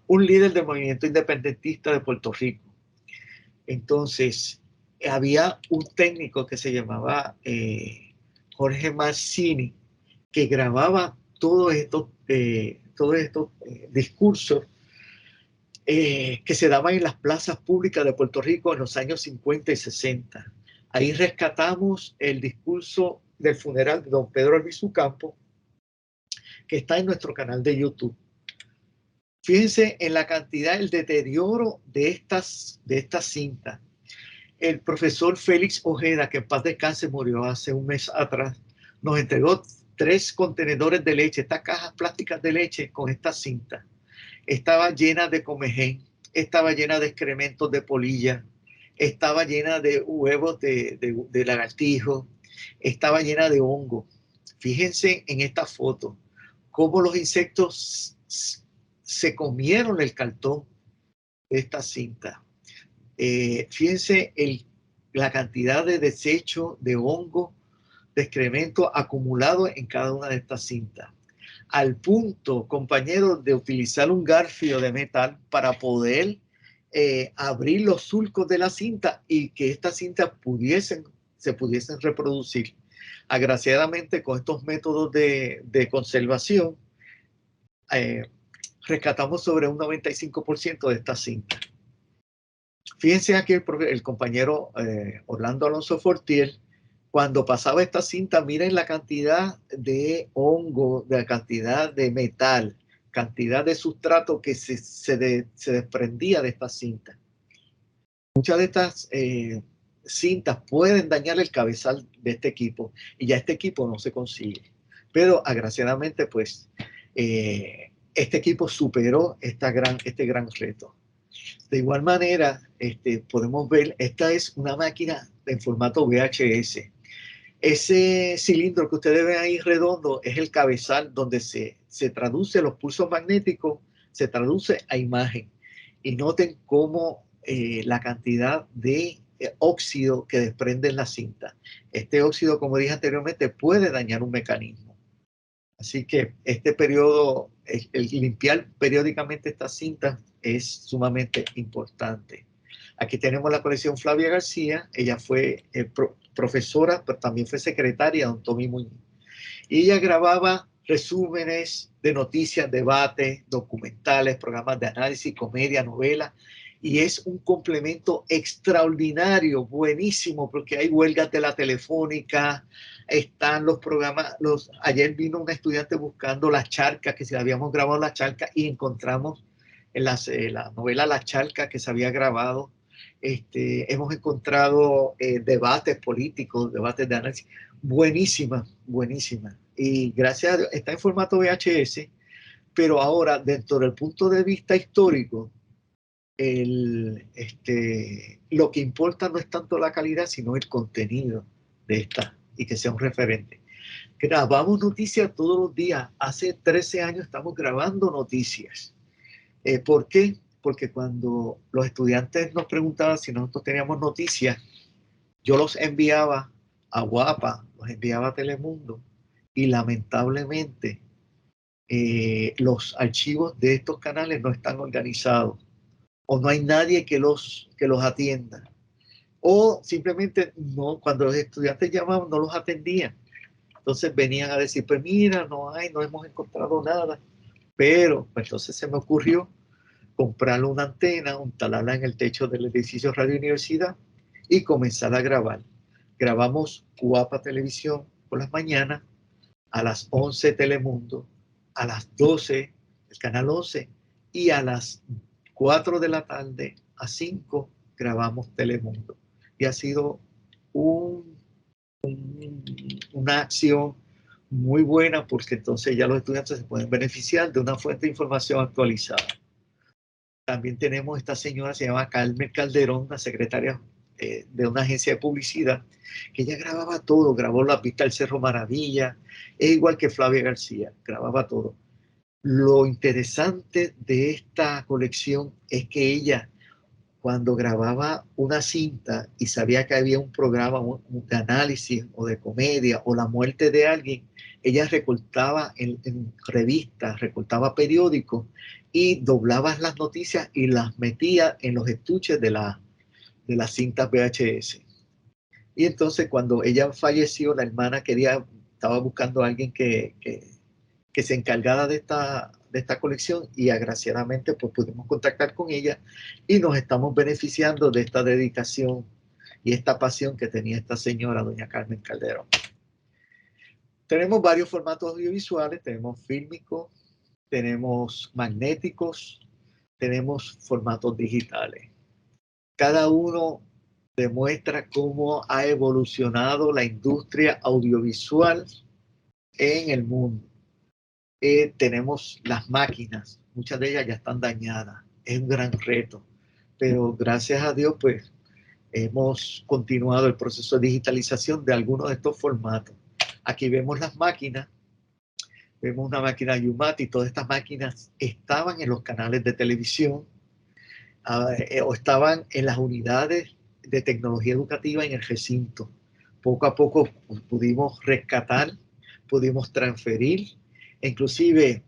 un líder del movimiento independentista de Puerto Rico. Entonces, había un técnico que se llamaba Jorge Mazzini, que grababa todos estos discursos que se daban en las plazas públicas de Puerto Rico en los años 50 y 60. Ahí rescatamos el discurso del funeral de don Pedro Albizu Campos, que está en nuestro canal de YouTube. Fíjense en la cantidad, el deterioro de estas cintas. El profesor Félix Ojeda, que en paz descanse, murió hace un mes atrás, nos entregó 3 contenedores de leche, estas cajas plásticas de leche con esta cinta. Estaba llena de comején, estaba llena de excrementos de polilla, estaba llena de huevos de lagartijo, estaba llena de hongo. Fíjense en esta foto, cómo los insectos se comieron el cartón de esta cinta. Fíjense la cantidad de desecho, de hongo, de excremento acumulado en cada una de estas cintas. Al punto, compañeros, de utilizar un garfio de metal para poder abrir los surcos de la cinta y que estas cintas se pudiesen reproducir. Agraciadamente, con estos métodos de conservación, rescatamos sobre un 95% de estas cintas. Fíjense aquí el compañero Orlando Alonso Fortier, cuando pasaba esta cinta, miren la cantidad de hongo, la cantidad de metal, cantidad de sustrato que se desprendía de esta cinta. Muchas de estas cintas pueden dañar el cabezal de este equipo y ya este equipo no se consigue. Pero agraciadamente, pues, este equipo superó este gran reto. De igual manera, podemos ver, esta es una máquina en formato VHS. Ese cilindro que ustedes ven ahí redondo es el cabezal donde se traduce los pulsos magnéticos, se traduce a imagen. Y noten cómo la cantidad de óxido que desprende en la cinta. Este óxido, como dije anteriormente, puede dañar un mecanismo. Así que este periodo, el limpiar periódicamente estas cintas es sumamente importante. Aquí tenemos la colección Flavia García. Ella fue profesora, pero también fue secretaria de don Tommy Muñoz. Y ella grababa resúmenes de noticias, debates, documentales, programas de análisis, comedia, novela. Y es un complemento extraordinario, buenísimo, porque hay huelgas de la Telefónica, están los programas. Ayer vino un estudiante buscando las charcas, que si habíamos grabado las charcas, y encontramos en la novela La Charca que se había grabado. Hemos encontrado debates políticos, debates de análisis, buenísima, buenísima. Y gracias a Dios, está en formato VHS, pero ahora, dentro del punto de vista histórico, lo que importa no es tanto la calidad, sino el contenido de esta y que sea un referente. Grabamos noticias todos los días. Hace 13 años estamos grabando noticias. ¿Por qué? Porque cuando los estudiantes nos preguntaban si nosotros teníamos noticias, yo los enviaba a Guapa, los enviaba a Telemundo, y lamentablemente los archivos de estos canales no están organizados, o no hay nadie que los atienda, o simplemente no, cuando los estudiantes llamaban no los atendían. Entonces venían a decir, pues mira, no hemos encontrado nada. Pero pues, entonces se me ocurrió comprarle una antena, instalarla en el techo del edificio Radio Universidad y comenzar a grabar. Grabamos Guapa Televisión por las mañanas, a las 11 Telemundo, a las 12 el canal 11 y a las 4 de la tarde a 5 grabamos Telemundo. Y ha sido una acción muy buena porque entonces ya los estudiantes se pueden beneficiar de una fuente de información actualizada. También tenemos esta señora, se llama Carmen Calderón, la secretaria de una agencia de publicidad, que ella grababa todo, grabó la pista del Cerro Maravilla, es igual que Flavia García, grababa todo. Lo interesante de esta colección es que ella, cuando grababa una cinta y sabía que había un programa de análisis o de comedia o la muerte de alguien, ella recortaba en revistas, recortaba periódicos y doblaba las noticias y las metía en los estuches de las cintas VHS. Y entonces cuando ella falleció, la hermana estaba buscando a alguien que se encargara de esta colección y agraciadamente pues pudimos contactar con ella y nos estamos beneficiando de esta dedicación y esta pasión que tenía esta señora, doña Carmen Calderón. Tenemos varios formatos audiovisuales, tenemos fílmicos, tenemos magnéticos, tenemos formatos digitales. Cada uno demuestra cómo ha evolucionado la industria audiovisual en el mundo. Tenemos las máquinas, muchas de ellas ya están dañadas, es un gran reto, pero gracias a Dios pues hemos continuado el proceso de digitalización de algunos de estos formatos. Aquí vemos las máquinas, vemos una máquina Yumati, todas estas máquinas estaban en los canales de televisión o estaban en las unidades de tecnología educativa en el recinto. Poco a poco pudimos rescatar, pudimos transferir, e inclusive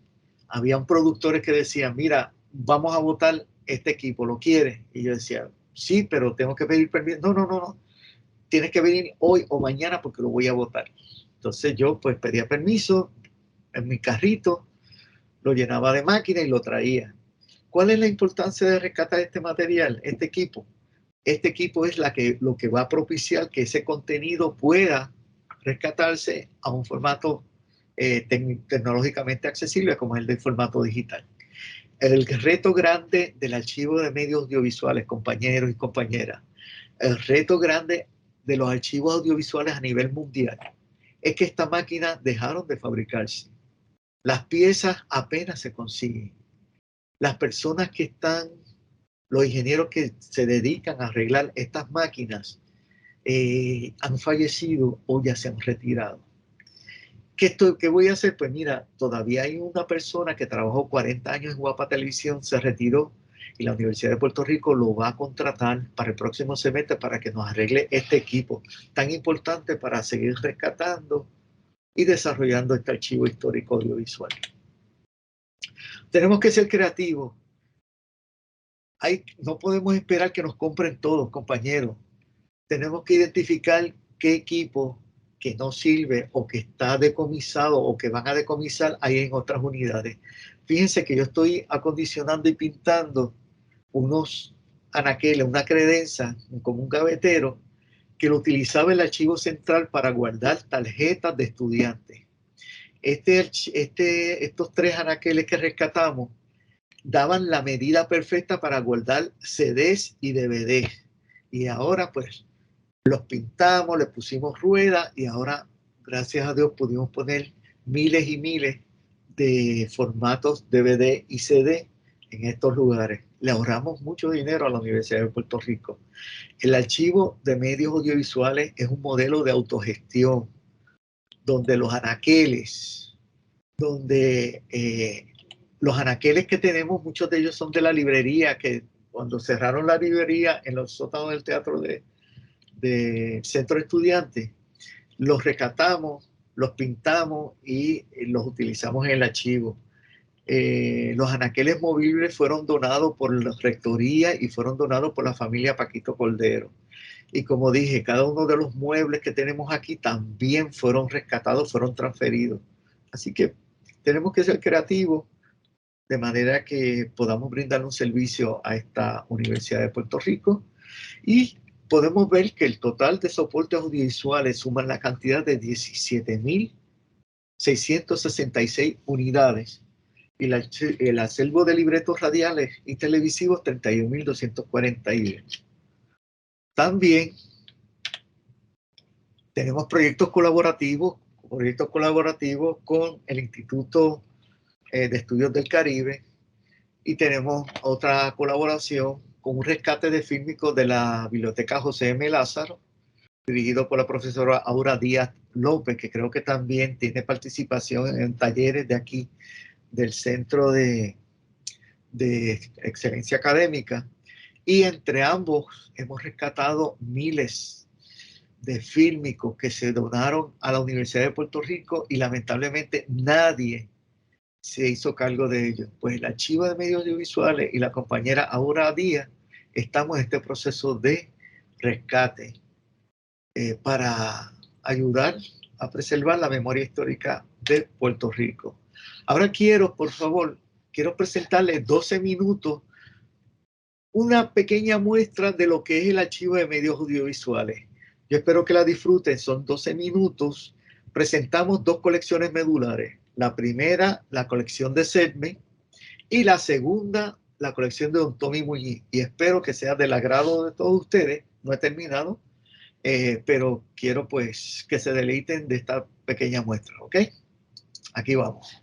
habían productores que decían, mira, vamos a votar este equipo, ¿lo quieres? Y yo decía, sí, pero tengo que pedir permiso. No, no, no, no, tienes que venir hoy o mañana porque lo voy a votar. Entonces yo pues pedía permiso en mi carrito, lo llenaba de máquina y lo traía. ¿Cuál es la importancia de rescatar este material, este equipo? Este equipo es lo que va a propiciar que ese contenido pueda rescatarse a un formato tecnológicamente accesible como es el del formato digital. El reto grande del archivo de medios audiovisuales, compañeros y compañeras, el reto grande de los archivos audiovisuales a nivel mundial es que estas máquinas dejaron de fabricarse. Las piezas apenas se consiguen. Las personas que están, los ingenieros que se dedican a arreglar estas máquinas, han fallecido o ya se han retirado. ¿Qué voy a hacer? Pues mira, todavía hay una persona que trabajó 40 años en Guapa Televisión, se retiró y la Universidad de Puerto Rico lo va a contratar para el próximo semestre para que nos arregle este equipo tan importante para seguir rescatando y desarrollando este archivo histórico audiovisual. Tenemos que ser creativos. No podemos esperar que nos compren todos, compañeros. Tenemos que identificar qué equipo que no sirve o que está decomisado o que van a decomisar hay en otras unidades. Fíjense que yo estoy acondicionando y pintando unos anaqueles, una credenza como un gavetero que lo utilizaba el archivo central para guardar tarjetas de estudiantes. Estos 3 anaqueles que rescatamos daban la medida perfecta para guardar CDs y DVDs. Y ahora pues los pintamos, le pusimos ruedas y ahora, gracias a Dios, pudimos poner miles y miles de formatos DVD y CD en estos lugares. Le ahorramos mucho dinero a la Universidad de Puerto Rico. El archivo de medios audiovisuales es un modelo de autogestión donde los anaqueles que tenemos, muchos de ellos son de la librería, que cuando cerraron la librería en los sótanos del teatro de centro de estudiantes, los rescatamos, los pintamos y los utilizamos en el archivo. Los anaqueles movibles fueron donados por la rectoría y fueron donados por la familia Paquito Cordero. Y como dije, cada uno de los muebles que tenemos aquí también fueron rescatados, fueron transferidos. Así que tenemos que ser creativos de manera que podamos brindar un servicio a esta Universidad de Puerto Rico. Y podemos ver que el total de soportes audiovisuales suman la cantidad de 17.666 unidades y el acervo de libretos radiales y televisivos 31.241. También tenemos proyectos colaborativos con el Instituto de Estudios del Caribe y tenemos otra colaboración con un rescate de fílmicos de la Biblioteca José M. Lázaro, dirigido por la profesora Aura Díaz López, que creo que también tiene participación en talleres de aquí, del Centro de Excelencia Académica. Y entre ambos hemos rescatado miles de fílmicos que se donaron a la Universidad de Puerto Rico y lamentablemente nadie se hizo cargo de ellos. Pues el Archivo de Medios Audiovisuales y la compañera Aura Díaz estamos en este proceso de rescate para ayudar a preservar la memoria histórica de Puerto Rico. Ahora por favor, quiero presentarles 12 minutos, una pequeña muestra de lo que es el Archivo de Medios Audiovisuales. Yo espero que la disfruten, son 12 minutos. Presentamos 2 colecciones medulares. La primera, la colección de Sedme, y la segunda, la colección de Don Tommy Muñiz. Y espero que sea del agrado de todos ustedes. No he terminado, pero quiero pues que se deleiten de esta pequeña muestra, ¿ok? Aquí vamos.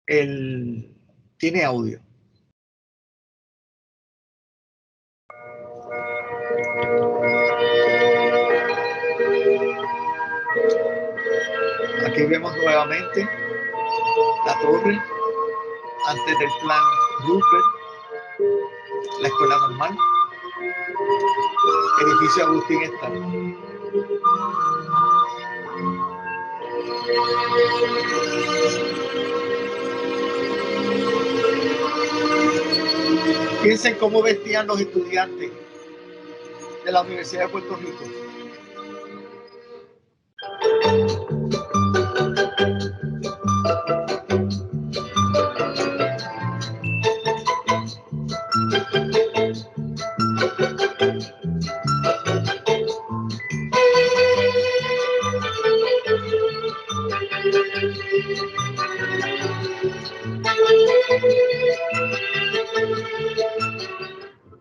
Tiene audio. Aquí vemos nuevamente la torre antes del plan Roosevelt, la escuela normal, edificio Agustín Estal. Piensen cómo vestían los estudiantes de la Universidad de Puerto Rico.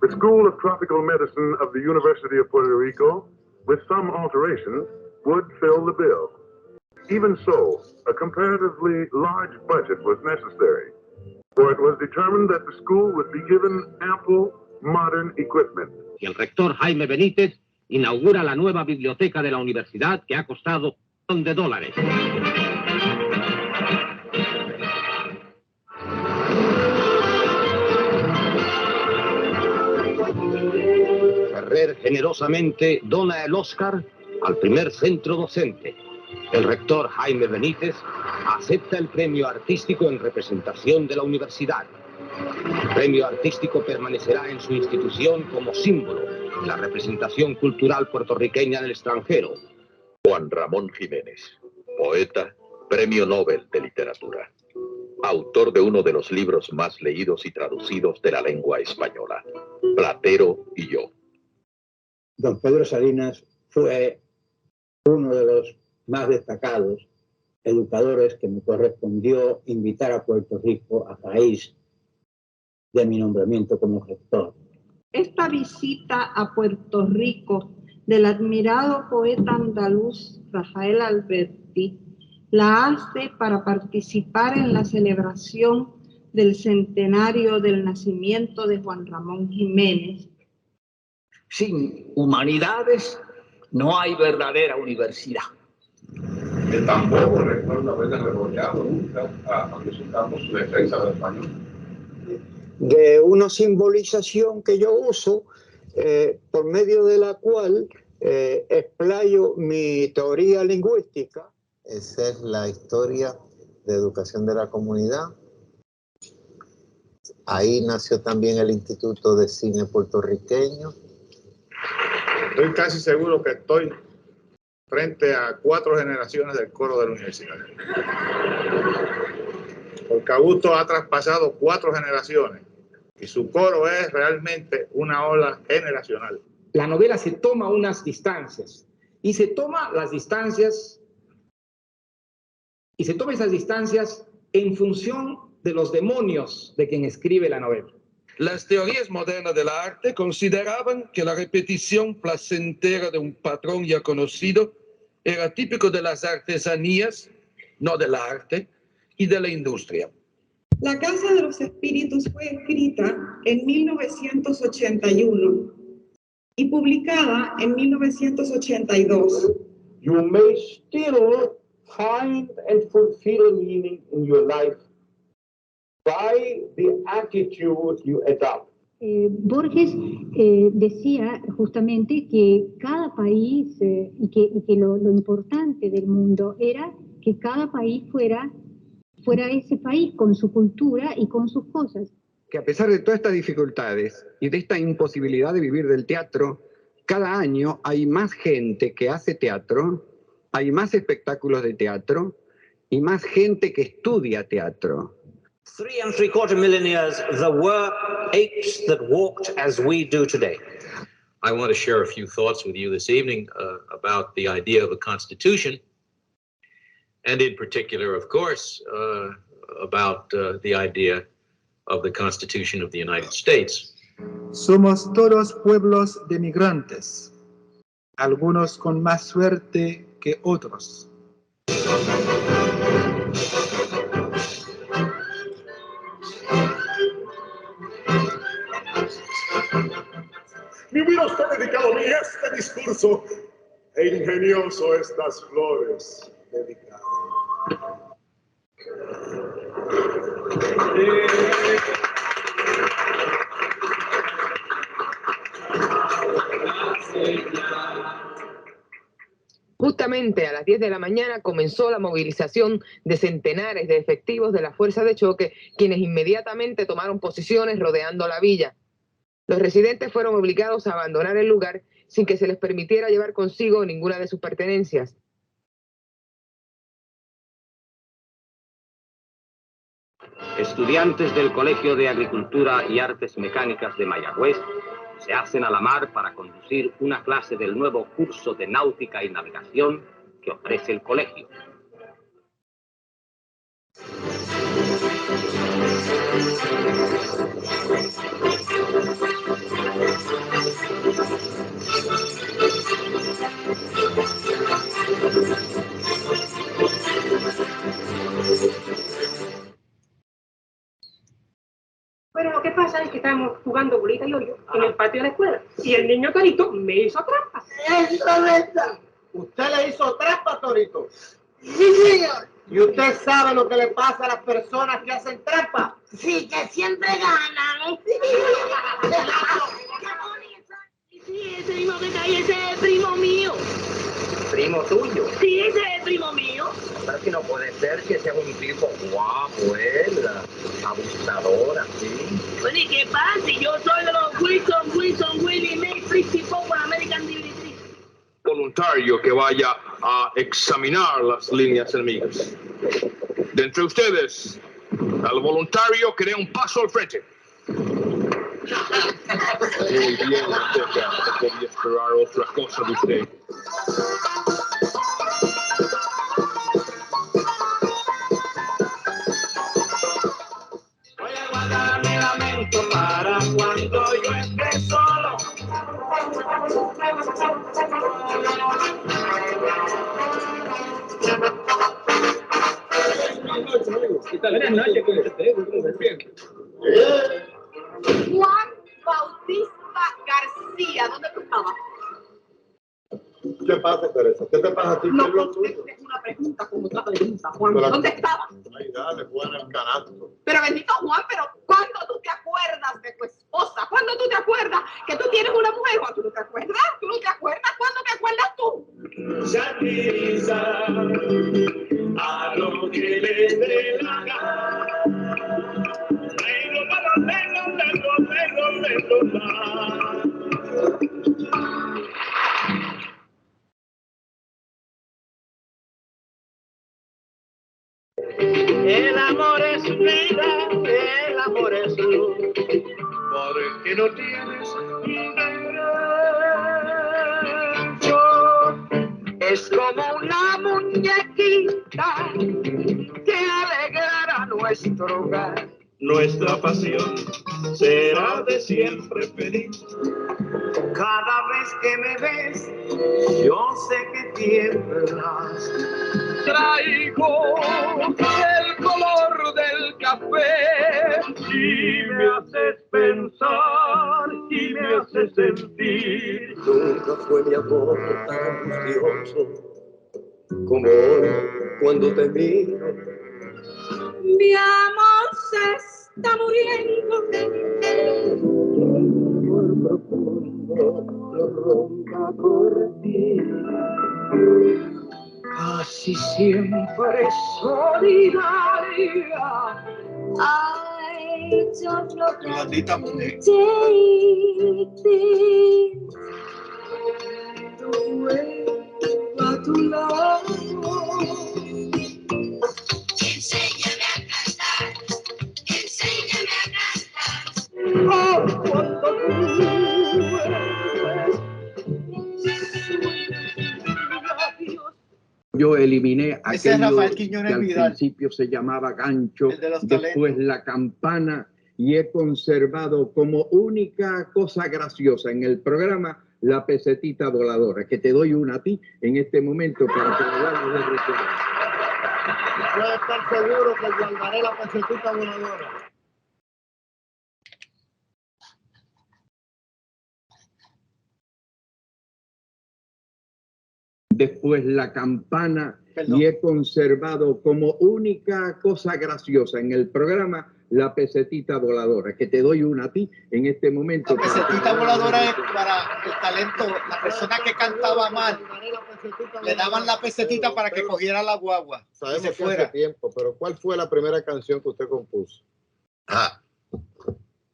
The School of Tropical Medicine of the University of Puerto Rico, with some alterations, would fill the bill. Even so, a comparatively large budget was necessary, for it was determined that the school would be given ample modern equipment. Y el rector Jaime Benítez inaugura la nueva biblioteca de la universidad que ha costado $1 millón. Ferrer generosamente dona el Oscar al primer centro docente. El rector Jaime Benítez acepta el premio artístico en representación de la universidad. El premio artístico permanecerá en su institución como símbolo de la representación cultural puertorriqueña en el extranjero. Juan Ramón Jiménez, poeta, Premio Nobel de Literatura. Autor de uno de los libros más leídos y traducidos de la lengua española, Platero y yo. Don Pedro Salinas fue uno de los más destacados educadores que me correspondió invitar a Puerto Rico a raíz de mi nombramiento como rector. Esta visita a Puerto Rico del admirado poeta andaluz Rafael Alberti la hace para participar en la celebración del centenario del nacimiento de Juan Ramón Jiménez. Sin humanidades no hay verdadera universidad. Tampoco recuerdo haberle reprochado nunca a presentamos su defensa del español. De una simbolización que yo uso, por medio de la cual explayo mi teoría lingüística. Esa es la historia de educación de la comunidad. Ahí nació también el Instituto de Cine Puertorriqueño. Estoy casi seguro que estoy frente a 4 generaciones del coro de la universidad. Porque Augusto ha traspasado 4 generaciones y su coro es realmente una ola generacional. La novela se toma unas distancias y se toma las distancias esas distancias en función de los demonios de quien escribe la novela. Las teorías modernas del arte consideraban que la repetición placentera de un patrón ya conocido era típico de las artesanías, no del arte, y de la industria. La Casa de los Espíritus fue escrita en 1981 y publicada en 1982. You may still find and fulfill meaning in your life by the attitude you adopt. Borges decía justamente que cada país y que lo importante del mundo era que cada país fuera ese país con su cultura y con sus cosas. Que a pesar de todas estas dificultades y de esta imposibilidad de vivir del teatro, cada año hay más gente que hace teatro, hay más espectáculos de teatro y más gente que estudia teatro. 3 3/4 million years, there were apes that walked as we do today. I want to share a few thoughts with you this evening about the idea of a constitution, and in particular, of course, about the idea of the Constitution of the United States. Somos todos pueblos de migrantes, algunos con más suerte que otros. Me hubiera usted dedicado a mí este discurso e ingenioso estas flores dedicadas. Justamente a las 10 de la mañana comenzó la movilización de centenares de efectivos de la fuerza de choque, quienes inmediatamente tomaron posiciones rodeando la villa. Los residentes fueron obligados a abandonar el lugar sin que se les permitiera llevar consigo ninguna de sus pertenencias. Estudiantes del Colegio de Agricultura y Artes Mecánicas de Mayagüez se hacen a la mar para conducir una clase del nuevo curso de náutica y navegación que ofrece el colegio. Bueno, lo que pasa es que estábamos jugando bolita y hoyo en el patio de la escuela y el niño Torito me hizo trampa. Eso es verdad. ¿Usted le hizo trampa, Torito? Sí, señor. ¿Y usted sabe lo que le pasa a las personas que hacen trampa? Sí, que siempre ganan. Sí, ese mismo que está ahí, ese es primo mío. ¿Primo tuyo? Sí, ese es primo mío. Pero si no puede ser que sea un tipo guapo, abusador, así. Bueno, ¿y qué pasa? Si yo soy de los Wilson, Willie, May, Fritzy, Power, American Divinity. Voluntario que vaya a examinar las líneas enemigas. De entre ustedes, al voluntario que dé un paso al frente. Muy bien, no podía esperar otra cosa de usted. Voy a guardar mi lamento para cuando yo esté solo. Buenas noches, ¿cómo estás? Juan Bautista García, ¿dónde tú estabas? ¿Qué pasa, Teresa? ¿Qué te pasa a ti? No contestes una pregunta como otra pregunta, Juan. ¿Dónde estabas? Ay, dale, fue en el canasto. Pero bendito Juan, pero ¿cuándo tú te acuerdas de tu esposa? ¿Cuándo tú te acuerdas que tú tienes una mujer? ¿Tú no te acuerdas? ¿Tú no te acuerdas? ¿Cuándo te acuerdas tú? Shakira, a lo que le dé la gana. El amor es vida, el amor es luz, porque no tienes derecho. Es como una muñequita que alegrará nuestro hogar. Nuestra pasión será de siempre feliz. Cada vez que me ves, yo sé que tiemblas. Traigo el color del café y me haces pensar y me haces sentir. Nunca fue mi amor tan angustioso como hoy cuando te miro. Mi amor se está muriendo. Amor profundo lo ronca por ti. Casi siempre solidaria. I don't know how to Maldita mujer. take this. A tu lado. Enséñame a cantar, enséñame a cantar. Oh, cuando Yo eliminé Ese es aquello Rafael que Quiñones al Vidal, principio se llamaba gancho, el de los después talentos. la campana y he conservado como única cosa graciosa en el programa la pesetita voladora, que te doy una a ti en este momento para que lo guardes de recuerdo. Puede estar seguro que guardaré la pesetita voladora. Después la campana, y he conservado como única cosa graciosa en el programa la pesetita voladora, que te doy una a ti en este momento. La pesetita voladora es para el talento, la persona que cantaba mal, le daban la pesetita para que cogiera la guagua y Sabemos se que fuera. hace tiempo, pero ¿cuál fue la primera canción que usted compuso? Ah,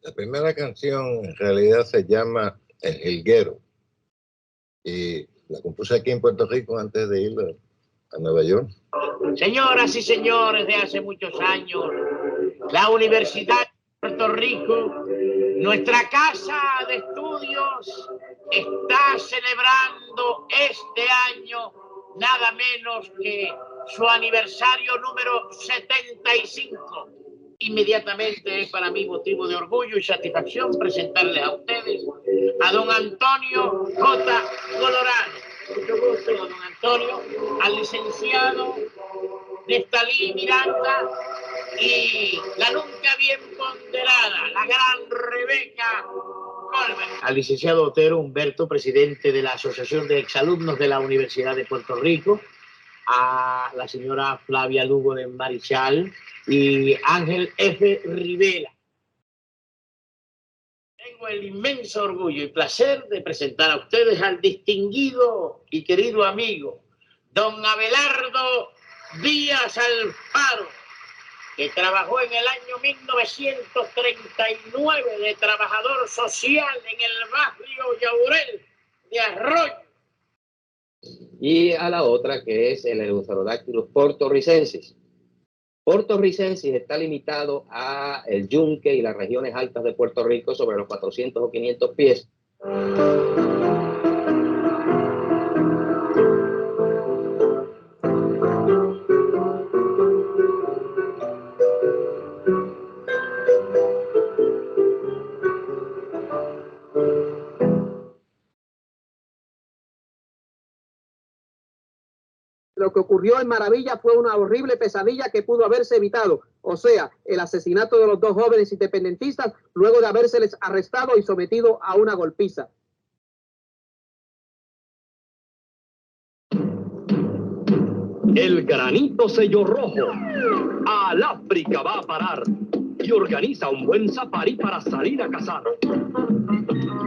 la primera canción en realidad se llama El Jilguero y la compuse aquí en Puerto Rico antes de ir a Nueva York. Señoras y señores, de hace muchos años, la Universidad de Puerto Rico, nuestra casa de estudios, está celebrando este año nada menos que su aniversario número 75. Inmediatamente es para mí motivo de orgullo y satisfacción presentarles a ustedes a don Antonio J. Colorado. Mucho gusto, don Antonio, al licenciado Nestalí Miranda y la nunca bien ponderada, la gran Rebeca Colbert. Al licenciado Otero Humberto, presidente de la Asociación de Exalumnos de la Universidad de Puerto Rico, a la señora Flavia Lugo de Marichal y Ángel F. Rivera. Tengo el inmenso orgullo y placer de presentar a ustedes al distinguido y querido amigo, don Abelardo Díaz Alfaro, que trabajó en el año 1939 de trabajador social en el barrio Yaurel de Arroyo. Y a la otra, que es el Eucerodactylus portorricensis. Portorricensis está limitado a el Yunque y las regiones altas de Puerto Rico sobre los 400 o 500 pies. Lo que ocurrió en Maravilla fue una horrible pesadilla que pudo haberse evitado, o sea, el asesinato de los dos jóvenes independentistas luego de habérseles arrestado y sometido a una golpiza. El granito sello rojo al África va a parar y organiza un buen safari para salir a cazar.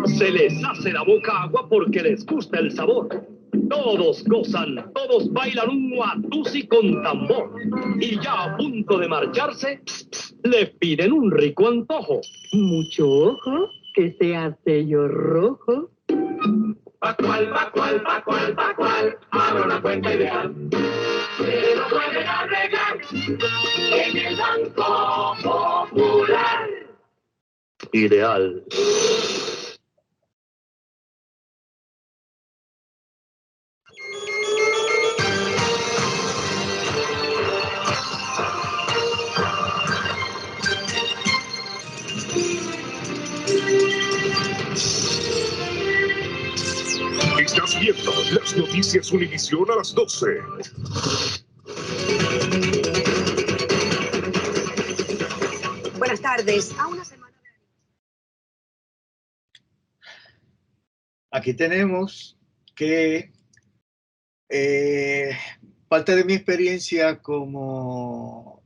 Se les hace la boca agua porque les gusta el sabor. Todos gozan, todos bailan un guatusi con tambor. Y ya a punto de marcharse, le piden un rico antojo. Mucho ojo, que sea sello rojo. Bacual, abra una cuenta ideal. Se lo pueden arreglar en el Banco Popular. Ideal. Estás viendo las noticias Univisión a las 12. Buenas tardes. A una semana. Aquí tenemos que parte de mi experiencia como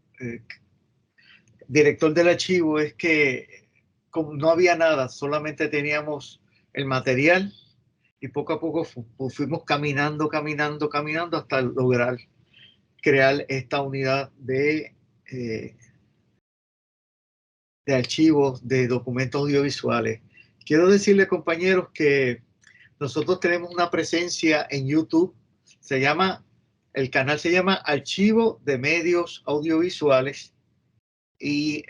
director del archivo es que como no había nada, solamente teníamos el material y poco a poco fuimos caminando hasta lograr crear esta unidad de archivos de documentos audiovisuales. Quiero decirle, compañeros, que nosotros tenemos una presencia en YouTube. El canal se llama Archivo de Medios Audiovisuales y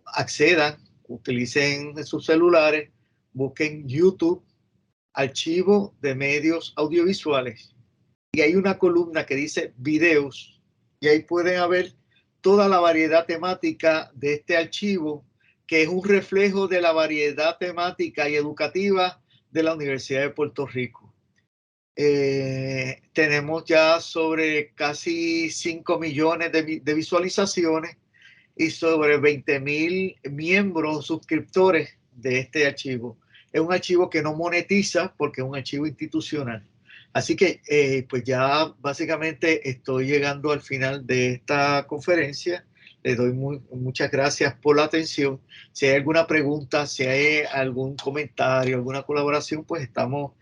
accedan, utilicen sus celulares, busquen YouTube, Archivo de Medios Audiovisuales, y hay una columna que dice videos, y ahí pueden ver toda la variedad temática de este archivo, que es un reflejo de la variedad temática y educativa de la Universidad de Puerto Rico. Tenemos ya sobre casi 5 millones de visualizaciones y sobre 20,000 miembros suscriptores de este archivo. Es un archivo que no monetiza porque es un archivo institucional. Así que pues ya básicamente estoy llegando al final de esta conferencia. Les doy muchas gracias por la atención. Si hay alguna pregunta, si hay algún comentario, alguna colaboración, pues estamos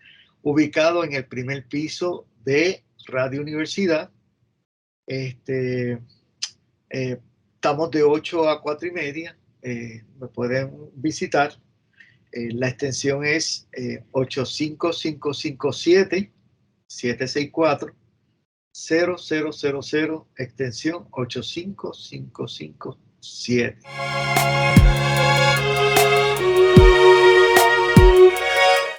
ubicados en el primer piso de Radio Universidad. Estamos de 8 a 4:30. Me pueden visitar. La extensión es 85557-764-0000, extensión 85557.